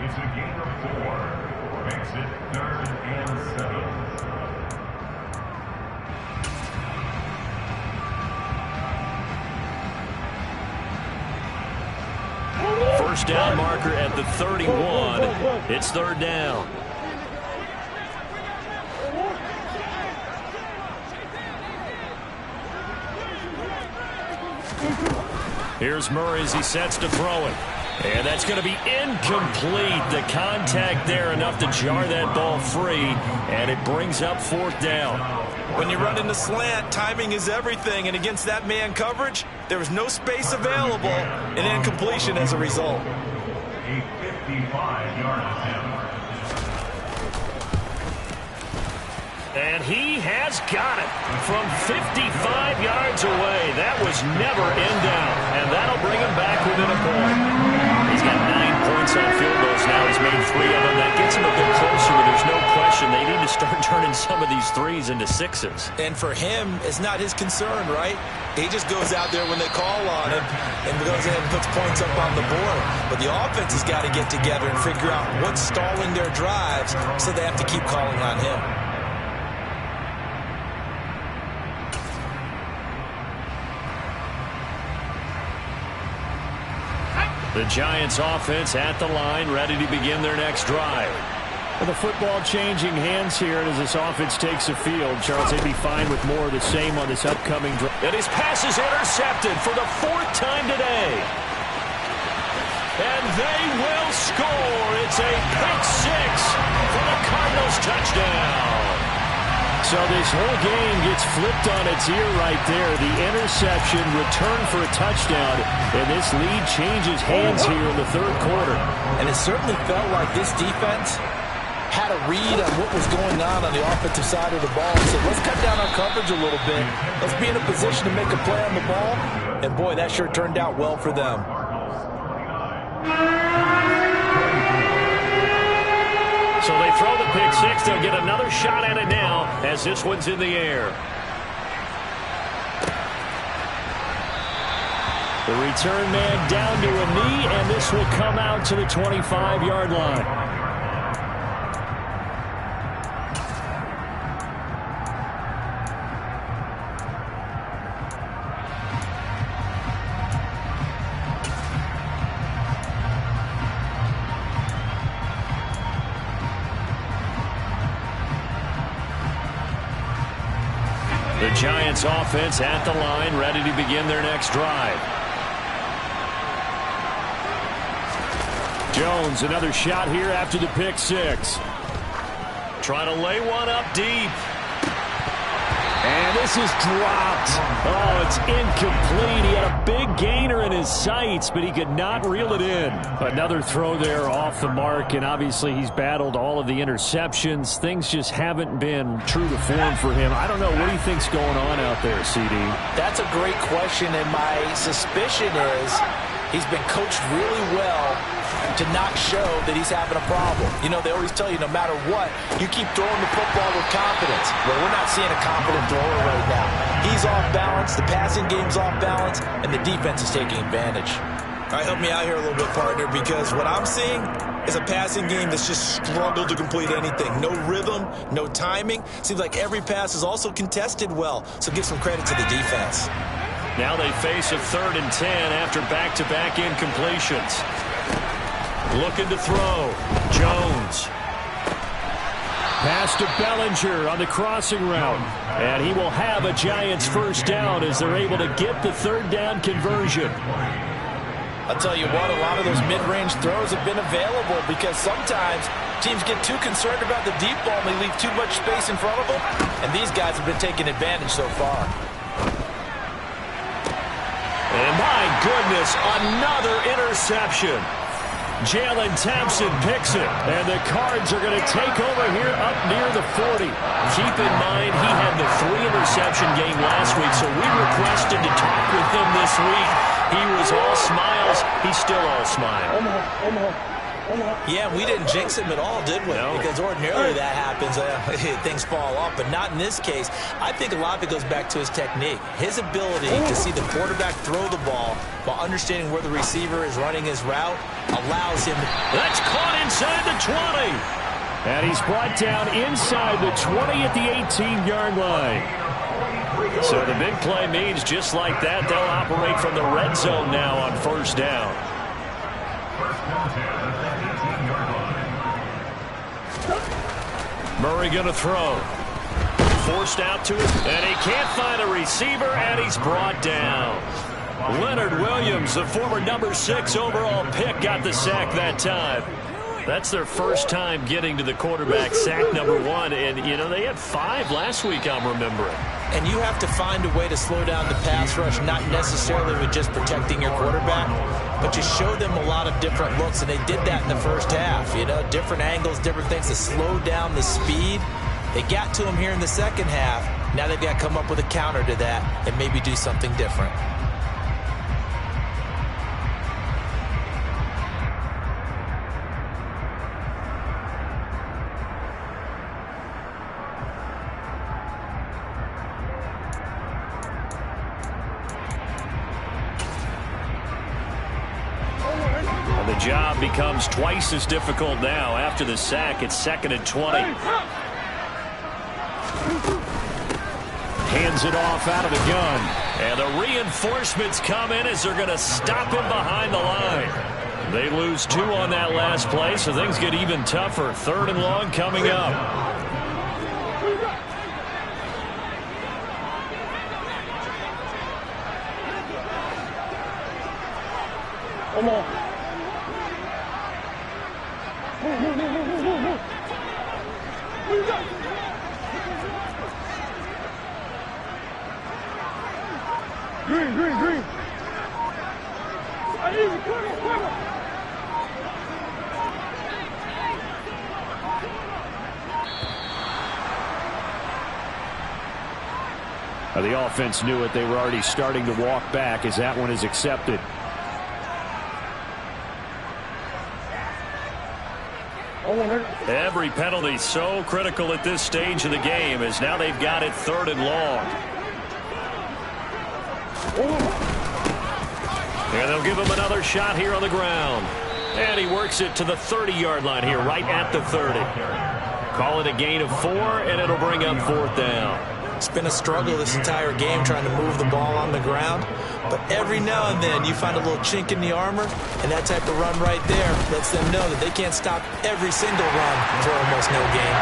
It's a gain of 4. Makes it 3rd and 7. First down marker at the 31. It's 3rd down. Here's Murray as he sets to throw it. And that's going to be incomplete. The contact there enough to jar that ball free. And it brings up 4th down. When you run in the slant, timing is everything. And against that man coverage, there was no space available. And incompletion as a result. A 55-yard attempt. And he has got it from 55 yards away. That was never in doubt. And that'll bring him back within a point. He's got 9 points on field goals now. He's made 3 of them. That gets him a bit closer, but there's no question they need to start turning some of these threes into 6s. And for him, it's not his concern, right? He just goes out there when they call on him and goes in and puts points up on the board. But the offense has got to get together and figure out what's stalling their drives, so they have to keep calling on him. The Giants offense at the line, ready to begin their next drive. Well, the football changing hands here, and as this offense takes the field, Charles, they'd be fine with more of the same on this upcoming drive. And his pass is intercepted for the 4th time today. And they will score. It's a pick 6 for the Cardinals touchdown. So this whole game gets flipped on its ear right there. The interception, return for a touchdown, and this lead changes hands here in the 3rd quarter. And it certainly felt like this defense had a read on what was going on the offensive side of the ball. So let's cut down on coverage a little bit. Let's be in a position to make a play on the ball. And boy, that sure turned out well for them. So they throw the pick 6. They'll get another shot at it now as this one's in the air. The return man down to a knee, and this will come out to the 25-yard line. The Giants offense at the line, ready to begin their next drive. Jones, another shot here after the pick 6. Trying to lay one up deep. And this is dropped. Oh, it's incomplete. He had a big gainer in his sights, but he could not reel it in. Another throw there off the mark, and obviously he's battled all of the interceptions. Things just haven't been true to form for him. I don't know. What do you think's going on out there, CD? That's a great question, and my suspicion is he's been coached really well to not show that he's having a problem. You know, they always tell you no matter what, you keep throwing the football with confidence. Well, we're not seeing a confident thrower right now. He's off balance, the passing game's off balance, and the defense is taking advantage. All right, help me out here a little bit, partner, because what I'm seeing is a passing game that's just struggled to complete anything. No rhythm, no timing. Seems like every pass is also contested well, so give some credit to the defense. Now they face a 3rd and 10 after back-to-back incompletions. Looking to throw. Jones. Pass to Bellinger on the crossing route. And he will have a Giants first down as they're able to get the 3rd down conversion. I'll tell you what, a lot of those mid-range throws have been available because sometimes teams get too concerned about the deep ball and they leave too much space in front of them. And these guys have been taking advantage so far. And my goodness, another interception. Jalen Thompson picks it, and the Cards are going to take over here up near the 40. Keep in mind, he had the 3-interception game last week, so we requested to talk with him this week. He was all smiles. He's still all smile. Yeah, we didn't jinx him at all, did we? No. Because ordinarily that happens, things fall off, but not in this case. I think a lot of it goes back to his technique. His ability to see the quarterback throw the ball while understanding where the receiver is running his route allows him. That's caught inside the 20. And he's brought down inside the 20 at the 18-yard line. So the big play means just like that, they'll operate from the red zone now on first down. Murray going to throw. Forced out to it, and he can't find a receiver, and he's brought down. Leonard Williams, the former number 6 overall pick, got the sack that time. That's their first time getting to the quarterback, sack number 1. And, you know, they had 5 last week, I'm remembering. And you have to find a way to slow down the pass rush, not necessarily with just protecting your quarterback, but you show them a lot of different looks, and they did that in the first half. You know, different angles, different things to slow down the speed. They got to him here in the second half. Now they've got to come up with a counter to that and maybe do something different. The job becomes twice as difficult now. After the sack, it's 2nd and 20. Hands it off out of the gun. And the reinforcements come in as they're going to stop him behind the line. They lose 2 on that last play, so things get even tougher. 3rd and long coming up. Come on. Green. The offense knew it. They were already starting to walk back as that one is accepted. Every penalty so critical at this stage of the game as now they've got it 3rd and long. And they'll give him another shot here on the ground. And he works it to the 30-yard line here, right at the 30. Call it a gain of 4, and it'll bring up 4th down. It's been a struggle this entire game trying to move the ball on the ground. But every now and then you find a little chink in the armor, and that type of run right there lets them know that they can't stop every single run for almost no gain.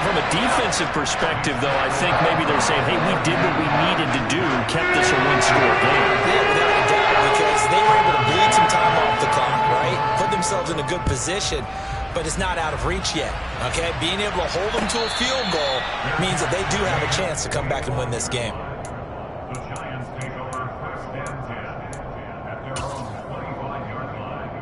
From a defensive perspective, though, I think maybe they're saying, hey, we did what we needed to do and kept this a one-score game. Yeah, without a doubt, because they were able to bleed some time off the clock, right? Put themselves in a good position, but it's not out of reach yet, okay? Being able to hold them to a field goal means that they do have a chance to come back and win this game. The Giants take over 1st and 10 at their own 25-yard line.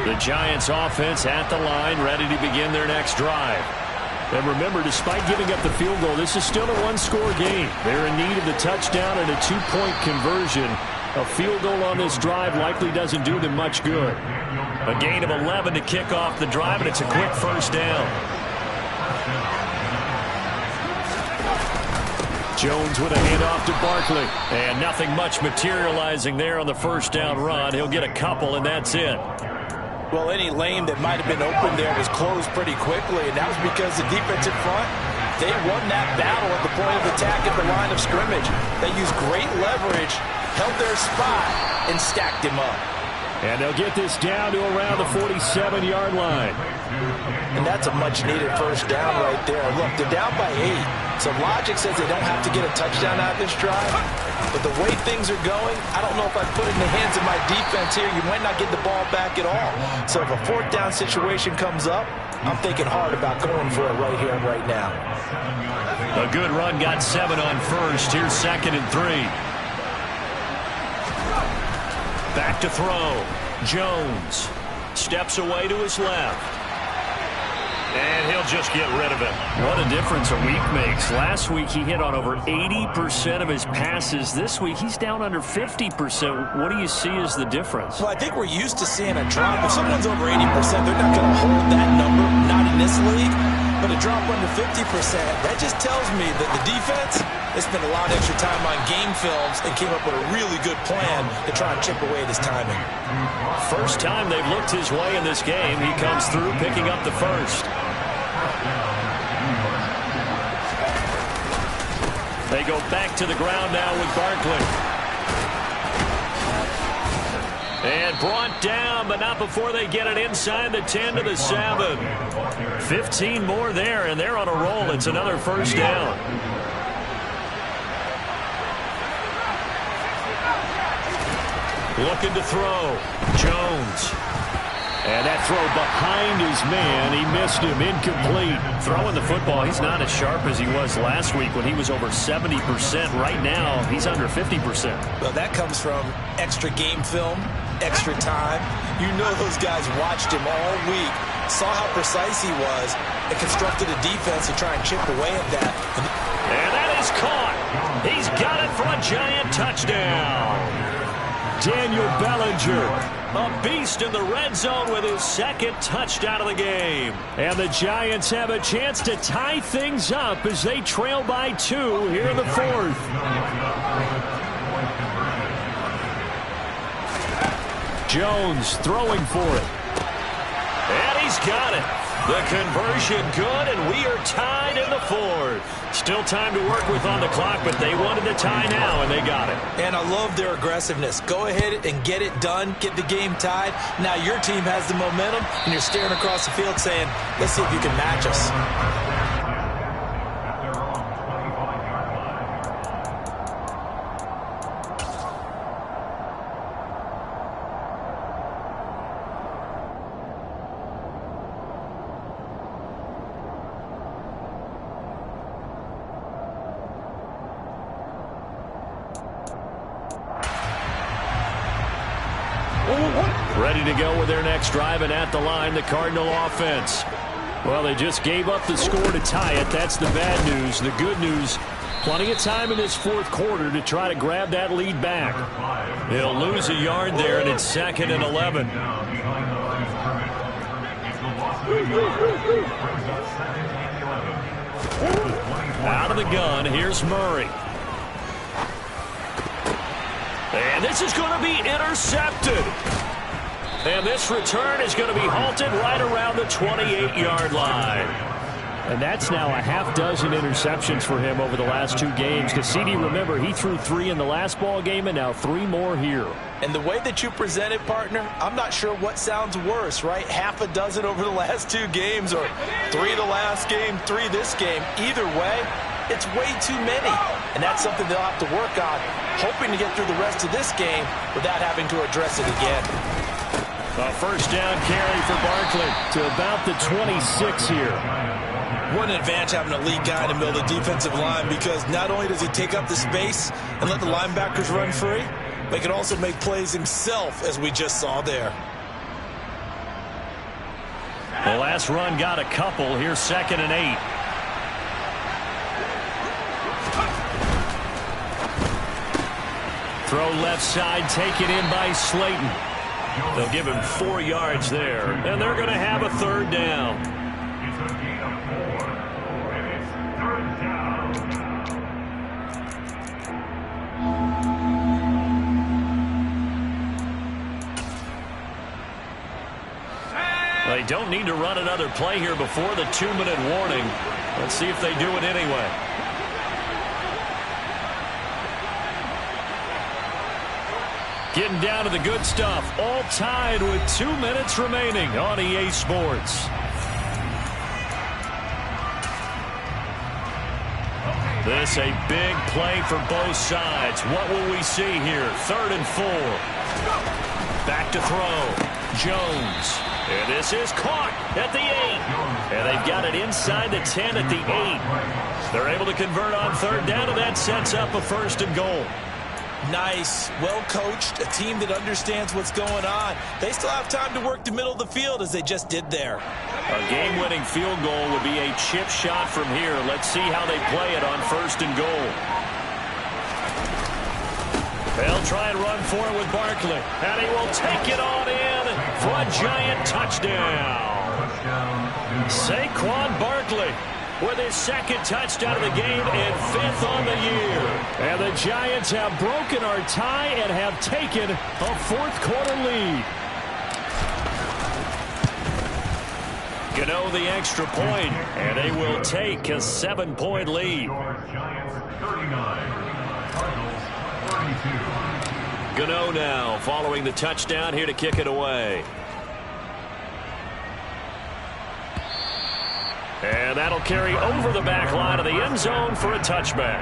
The Giants offense at the line, ready to begin their next drive. And remember, despite giving up the field goal, this is still a one-score game. They're in need of the touchdown and a 2-point conversion. A field goal on this drive likely doesn't do them much good. A gain of 11 to kick off the drive, and it's a quick first down. Jones with a handoff to Barkley. And nothing much materializing there on the first down run. He'll get a couple, and that's it. Well, any lane that might have been open there was closed pretty quickly, and that was because the defensive front, they won that battle at the point of attack at the line of scrimmage. They used great leverage, held their spot, and stacked him up. And they'll get this down to around the 47-yard line. And that's a much-needed first down right there. Look, they're down by 8, so logic says they don't have to get a touchdown out of this drive. But the way things are going, I don't know if I'd put it in the hands of my defense here. You might not get the ball back at all. So if a 4th down situation comes up, I'm thinking hard about going for it right here and right now. A good run, got 7 on first. Here's 2nd and 3. Back to throw. Jones steps away to his left. And he'll just get rid of it. What a difference a week makes. Last week he hit on over 80% of his passes. This week he's down under 50%. What do you see as the difference? Well, I think we're used to seeing a drop. If someone's over 80%, they're not going to hold that number, not in this league. But a drop under 50%, that just tells me that the defense, they spent a lot of extra time on game films and came up with a really good plan to try and chip away this timing. First time they've looked his way in this game. He comes through picking up the first. They go back to the ground now with Barkley. And brought down, but not before they get it inside the 10 to the 7. 15 more there, and they're on a roll. It's another first down. Looking to throw. Jones. And that throw behind his man. He missed him. Incomplete. Throwing the football, he's not as sharp as he was last week when he was over 70%. Right now, he's under 50%. Well, that comes from extra game film, extra time. You know those guys watched him all week, saw how precise he was, and constructed a defense to try and chip away at that. And that is caught. He's got it for a giant touchdown. Daniel Bellinger, a beast in the red zone with his second touchdown of the game. And the Giants have a chance to tie things up as they trail by 2 here in the fourth. Jones throwing for it. And he's got it. The conversion good, and we are tied in the fourth. Still time to work with on the clock, but they wanted the tie now, and they got it. And I love their aggressiveness. Go ahead and get it done, get the game tied. Now your team has the momentum, and you're staring across the field saying, let's see if you can match us. Ready to go with their next drive, and at the line, the Cardinal offense. Well, they just gave up the score to tie it. That's the bad news. The good news, plenty of time in this fourth quarter to try to grab that lead back. They'll lose a yard there, and it's 2nd and 11. Out of the gun, here's Murray. And this is going to be intercepted. And this return is going to be halted right around the 28-yard line. And that's now a half dozen interceptions for him over the last 2 games. Because, CD, remember, he threw 3 in the last ball game and now 3 more here. And the way that you present it, partner, I'm not sure what sounds worse, right? Half a dozen over the last 2 games, or 3 the last game, 3 this game. Either way, it's way too many. And that's something they'll have to work on, hoping to get through the rest of this game without having to address it again. A first down carry for Barkley to about the 26 here. What an advantage having a lead guy in the middle of the defensive line, because not only does he take up the space and let the linebackers run free, but he can also make plays himself, as we just saw there. The last run got a couple. Here's 2nd and 8. Throw left side, taken in by Slayton. They'll give him 4 yards there, and they're going to have a 3rd down. It's a gain of 4, and it's 3rd down. They don't need to run another play here before the 2-minute warning. Let's see if they do it anyway. Getting down to the good stuff. All tied with 2 minutes remaining on EA Sports. This a big play for both sides. What will we see here? 3rd and 4. Back to throw. Jones. And this is caught at the 8. And they've got it inside the 10 at the 8. They're able to convert on 3rd down, and that sets up a 1st and goal. Nice, well-coached, a team that understands what's going on. They still have time to work the middle of the field as they just did there. A game-winning field goal would be a chip shot from here. Let's see how they play it on 1st and goal. They'll try and run for it with Barkley. And he will take it on in for a giant touchdown. Saquon Barkley with his 2nd touchdown of the game and 5th on the year. And the Giants have broken our tie and have taken a 4th quarter lead. Gano the extra point, and they will take a 7-point lead. Giants 39, Cardinals 32. Gano now following the touchdown here to kick it away. And that'll carry over the back line of the end zone for a touchback.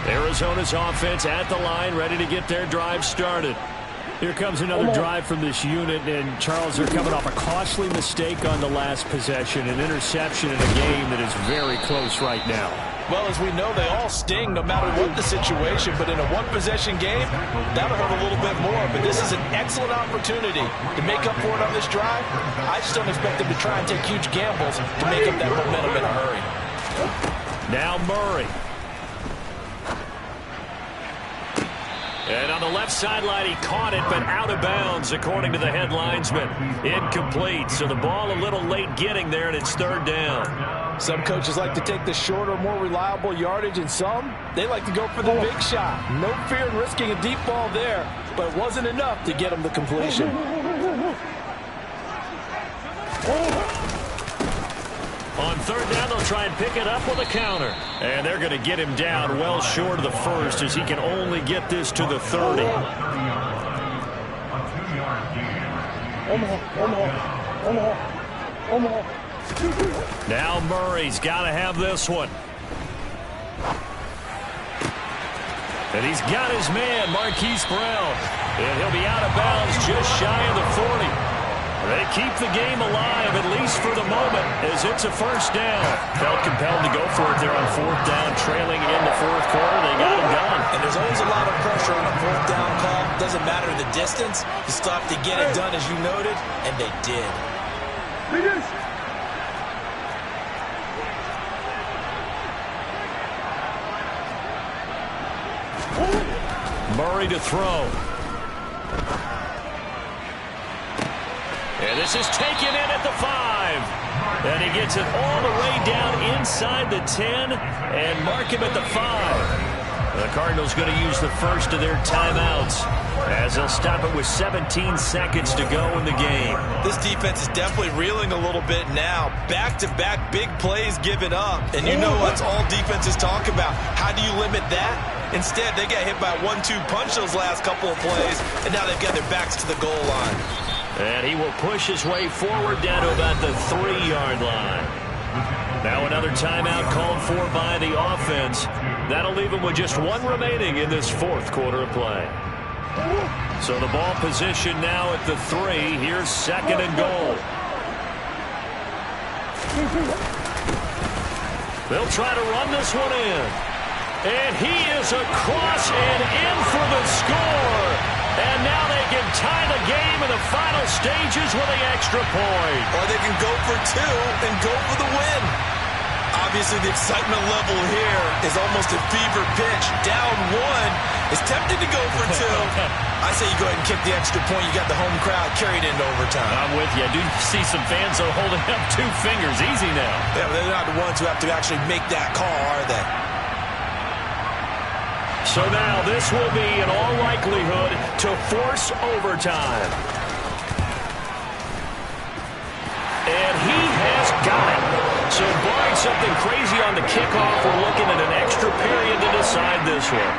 Arizona's offense at the line, ready to get their drive started. Here comes another drive from this unit, and Charles, they're coming off a costly mistake on the last possession, an interception in a game that is very close right now. Well, as we know, they all sting no matter what the situation, but in a one-possession game, that'll hurt a little bit more. But this is an excellent opportunity to make up for it on this drive. I just don't expect them to try and take huge gambles to make up that momentum in a hurry. Now Murray. And on the left sideline, he caught it, but out of bounds, according to the head linesman. Incomplete, so the ball a little late getting there, and it's 3rd down. Some coaches like to take the shorter, more reliable yardage, and some, they like to go for the big shot. No fear in risking a deep ball there, but it wasn't enough to get them the completion. On 3rd down, they'll try and pick it up with a counter. And they're going to get him down well short of the 1st as he can only get this to the 30. Now Murray's got to have this one. And he's got his man, Marquise Brown. And he'll be out of bounds just shy of the 40. They keep the game alive, at least for the moment, as it's a 1st down. Felt compelled to go for it there on 4th down, trailing in the 4th quarter. They got him done. And there's always a lot of pressure on a 4th down call. Doesn't matter the distance. You still have to get it done, as you noted, and they did. Murray to throw. And this is taken in at the 5. And he gets it all the way down inside the 10 and mark him at the 5. The Cardinals going to use the first of their timeouts as they'll stop it with 17 seconds to go in the game. This defense is definitely reeling a little bit now. Back-to-back big plays given up. And you know what's all defenses talk about. How do you limit that? Instead, they got hit by a 1-2 punch those last couple of plays, and now they've got their backs to the goal line. And he will push his way forward down to about the 3-yard line. Now another timeout called for by the offense. That'll leave him with just 1 remaining in this 4th quarter of play. So the ball position now at the 3. Here's 2nd and goal. They'll try to run this one in. And he is across and in for the score. And now they can tie the game in the final stages with an extra point. Or they can go for 2 and go for the win. Obviously, the excitement level here is almost a fever pitch. Down 1 is tempted to go for 2. I say you go ahead and kick the extra point. You got the home crowd carried into overtime. I'm with you. I do see some fans though holding up 2 fingers. Easy now. Yeah, they're not the ones who have to actually make that call, are they? So now this will be, in all likelihood, to force overtime. And he has got it. So barring something crazy on the kickoff, we're looking at an extra period to decide this one.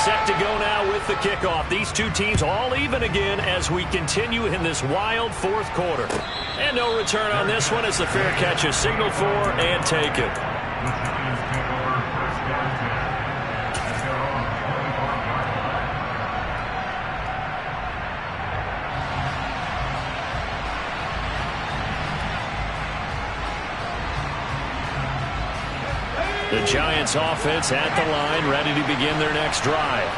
Set to go now with the kickoff. These two teams all even again as we continue in this wild fourth quarter. And no return on this one as the fair catch is signaled for and taken. The Giants offense at the line, ready to begin their next drive.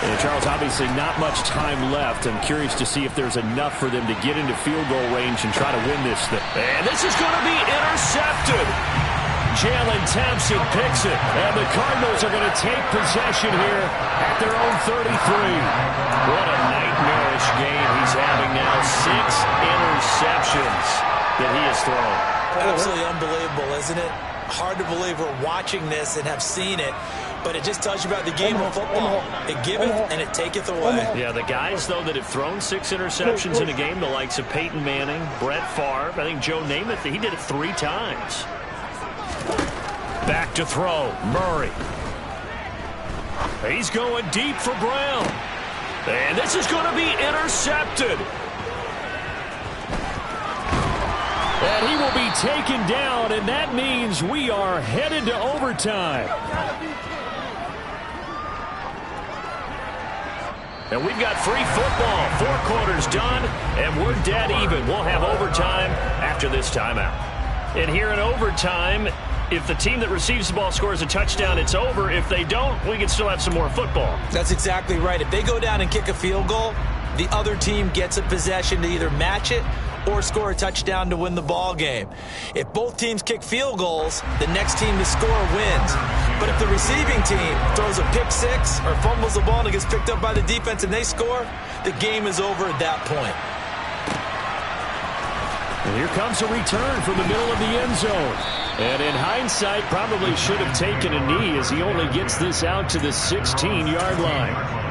And Charles, obviously not much time left. I'm curious to see if there's enough for them to get into field goal range and try to win this thing. And this is going to be intercepted. Jalen Thompson picks it. And the Cardinals are going to take possession here at their own 33. What a nightmarish game he's having now. 6 interceptions that he has thrown. Absolutely unbelievable, isn't it? Hard to believe we're watching this and have seen it, but it just tells you about the game of football. It giveth and it taketh away. Yeah, the guys, though, that have thrown 6 interceptions in a game, the likes of Peyton Manning, Brett Favre, I think Joe Namath, he did it 3 times. Back to throw, Murray. He's going deep for Brown. And this is going to be intercepted. And he will be taken down, and that means we are headed to overtime. And we've got free football. 4 quarters done, and we're dead even. We'll have overtime after this timeout. And here in overtime, if the team that receives the ball scores a touchdown, it's over. If they don't, we can still have some more football. That's exactly right. If they go down and kick a field goal, the other team gets a possession to either match it or score a touchdown to win the ball game. If both teams kick field goals, the next team to score wins. But if the receiving team throws a pick 6 or fumbles the ball and it gets picked up by the defense and they score, the game is over at that point. And here comes a return from the middle of the end zone. And in hindsight, probably should have taken a knee as he only gets this out to the 16-yard line.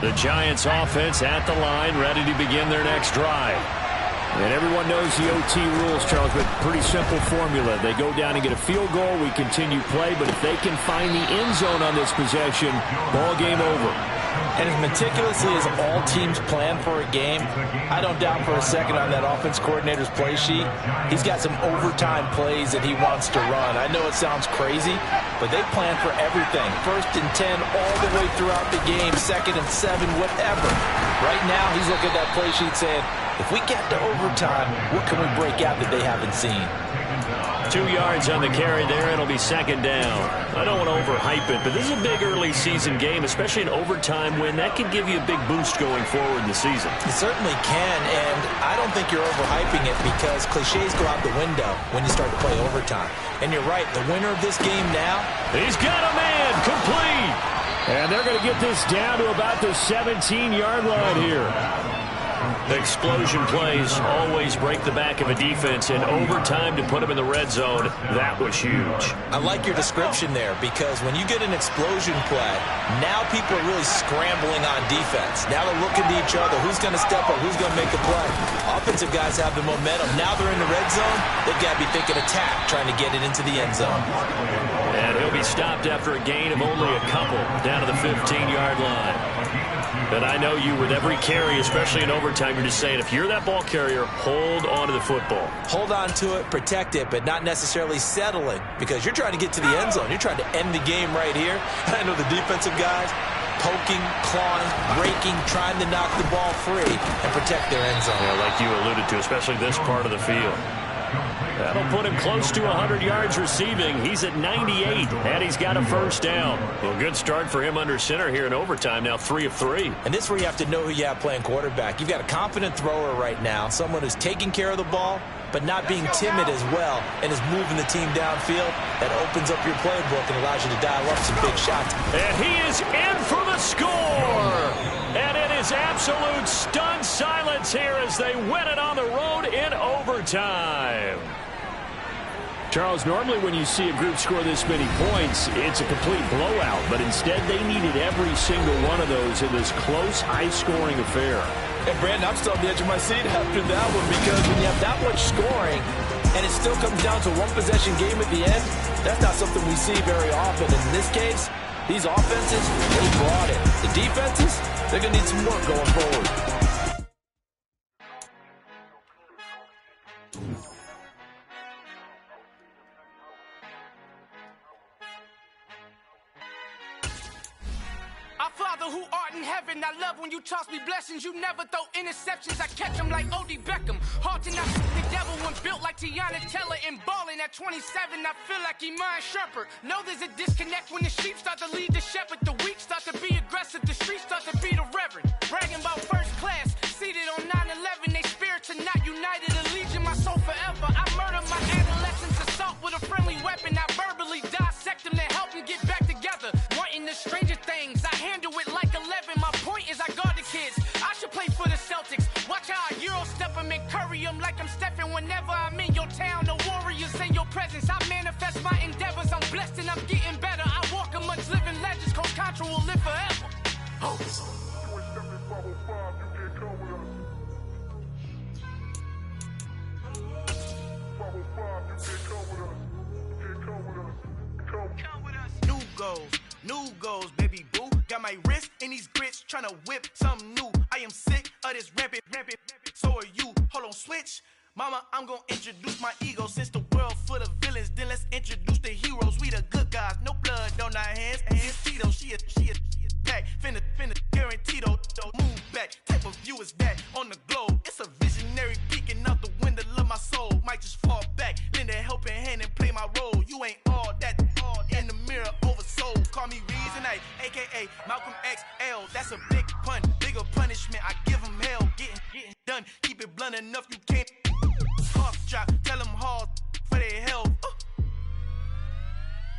The Giants offense at the line, ready to begin their next drive. And everyone knows the OT rules, Charles, but pretty simple formula. They go down and get a field goal, we continue play, but if they can find the end zone on this possession, ball game over. And as meticulously as all teams plan for a game, I don't doubt for a second on that offense coordinator's play sheet, he's got some overtime plays that he wants to run. I know it sounds crazy, but they plan for everything. 1st and 10 all the way throughout the game, 2nd and 7, whatever. Right now, he's looking at that play sheet saying, if we get to overtime, what can we break out that they haven't seen? 2 yards on the carry there. It'll be 2nd down. I don't want to overhype it, but this is a big early season game, especially an overtime win. That could give you a big boost going forward in the season. It certainly can, and I don't think you're overhyping it because cliches go out the window when you start to play overtime. And you're right, the winner of this game now. He's got a man, complete. And they're going to get this down to about the 17-yard line here. Explosion plays always break the back of a defense, in overtime to put them in the red zone, that was huge. I like your description there because when you get an explosion play, now people are really scrambling on defense. Now they're looking to each other. Who's going to step up? Who's going to make a play? Offensive guys have the momentum. Now they're in the red zone. They've got to be thinking attack, trying to get it into the end zone. And he'll be stopped after a gain of only a couple down to the 15-yard line. And I know you, with every carry, especially in overtime, you're just saying, if you're that ball carrier, hold on to the football. Hold on to it, protect it, but not necessarily settling because you're trying to get to the end zone. You're trying to end the game right here. I know the defensive guys poking, clawing, raking, trying to knock the ball free and protect their end zone. Yeah, like you alluded to, especially this part of the field. That'll put him close to 100 yards receiving. He's at 98, and he's got a 1st down. Well, good start for him under center here in overtime, now 3 of 3. And this is where you have to know who you have playing quarterback. You've got a confident thrower right now, someone who's taking care of the ball, but not being timid as well, and is moving the team downfield. That opens up your playbook and allows you to dial up some big shots. And he is in for the score! And it is absolute stunned silence here as they win it on the road in overtime. Charles, normally when you see a group score this many points, it's a complete blowout. But instead, they needed every single one of those in this close, high-scoring affair. And, Brandon, I'm still on the edge of my seat after that one because when you have that much scoring, and it still comes down to one possession game at the end, that's not something we see very often. In this case, these offenses, they brought it. The defenses, they're going to need some work going forward. Our Father who art in heaven, I love when you toss me blessings. You never throw interceptions, I catch them like O.D. Beckham. Hard to not the devil when built like Tiana Teller. And balling at 27, I feel like Iman Shumpert. Know there's a disconnect when the sheep start to lead the shepherd. The weak start to be aggressive, the streets start to be the reverend. Bragging about first class, seated on 9/11. They spirits are not united, a legion, my soul forever. I murder my adolescence, assault with a friendly weapon. I verbally dissect them to help them get back together. Wanting the stranger things, I handle it like 11. My point is I guard the kids. I should play for the Celtics. Watch how I Euro step them and curry them like I'm stepping. Whenever I'm in your town, the Warriors in your presence. I manifest my endeavors. I'm blessed and I'm getting better. I walk amongst living legends. Coach Contra will live forever. Oh. New goals, baby boo. Got my wrist in these grits, tryna whip something new. I am sick of this rampant. So are you. Hold on, switch. Mama, I'm gonna introduce my ego. Since the world full of villains, then let's introduce the heroes. We the good guys, no blood on our hands. Tito, she a back. Finna guarantee though. Move back. Type of view is that on the globe. It's a visionary peak.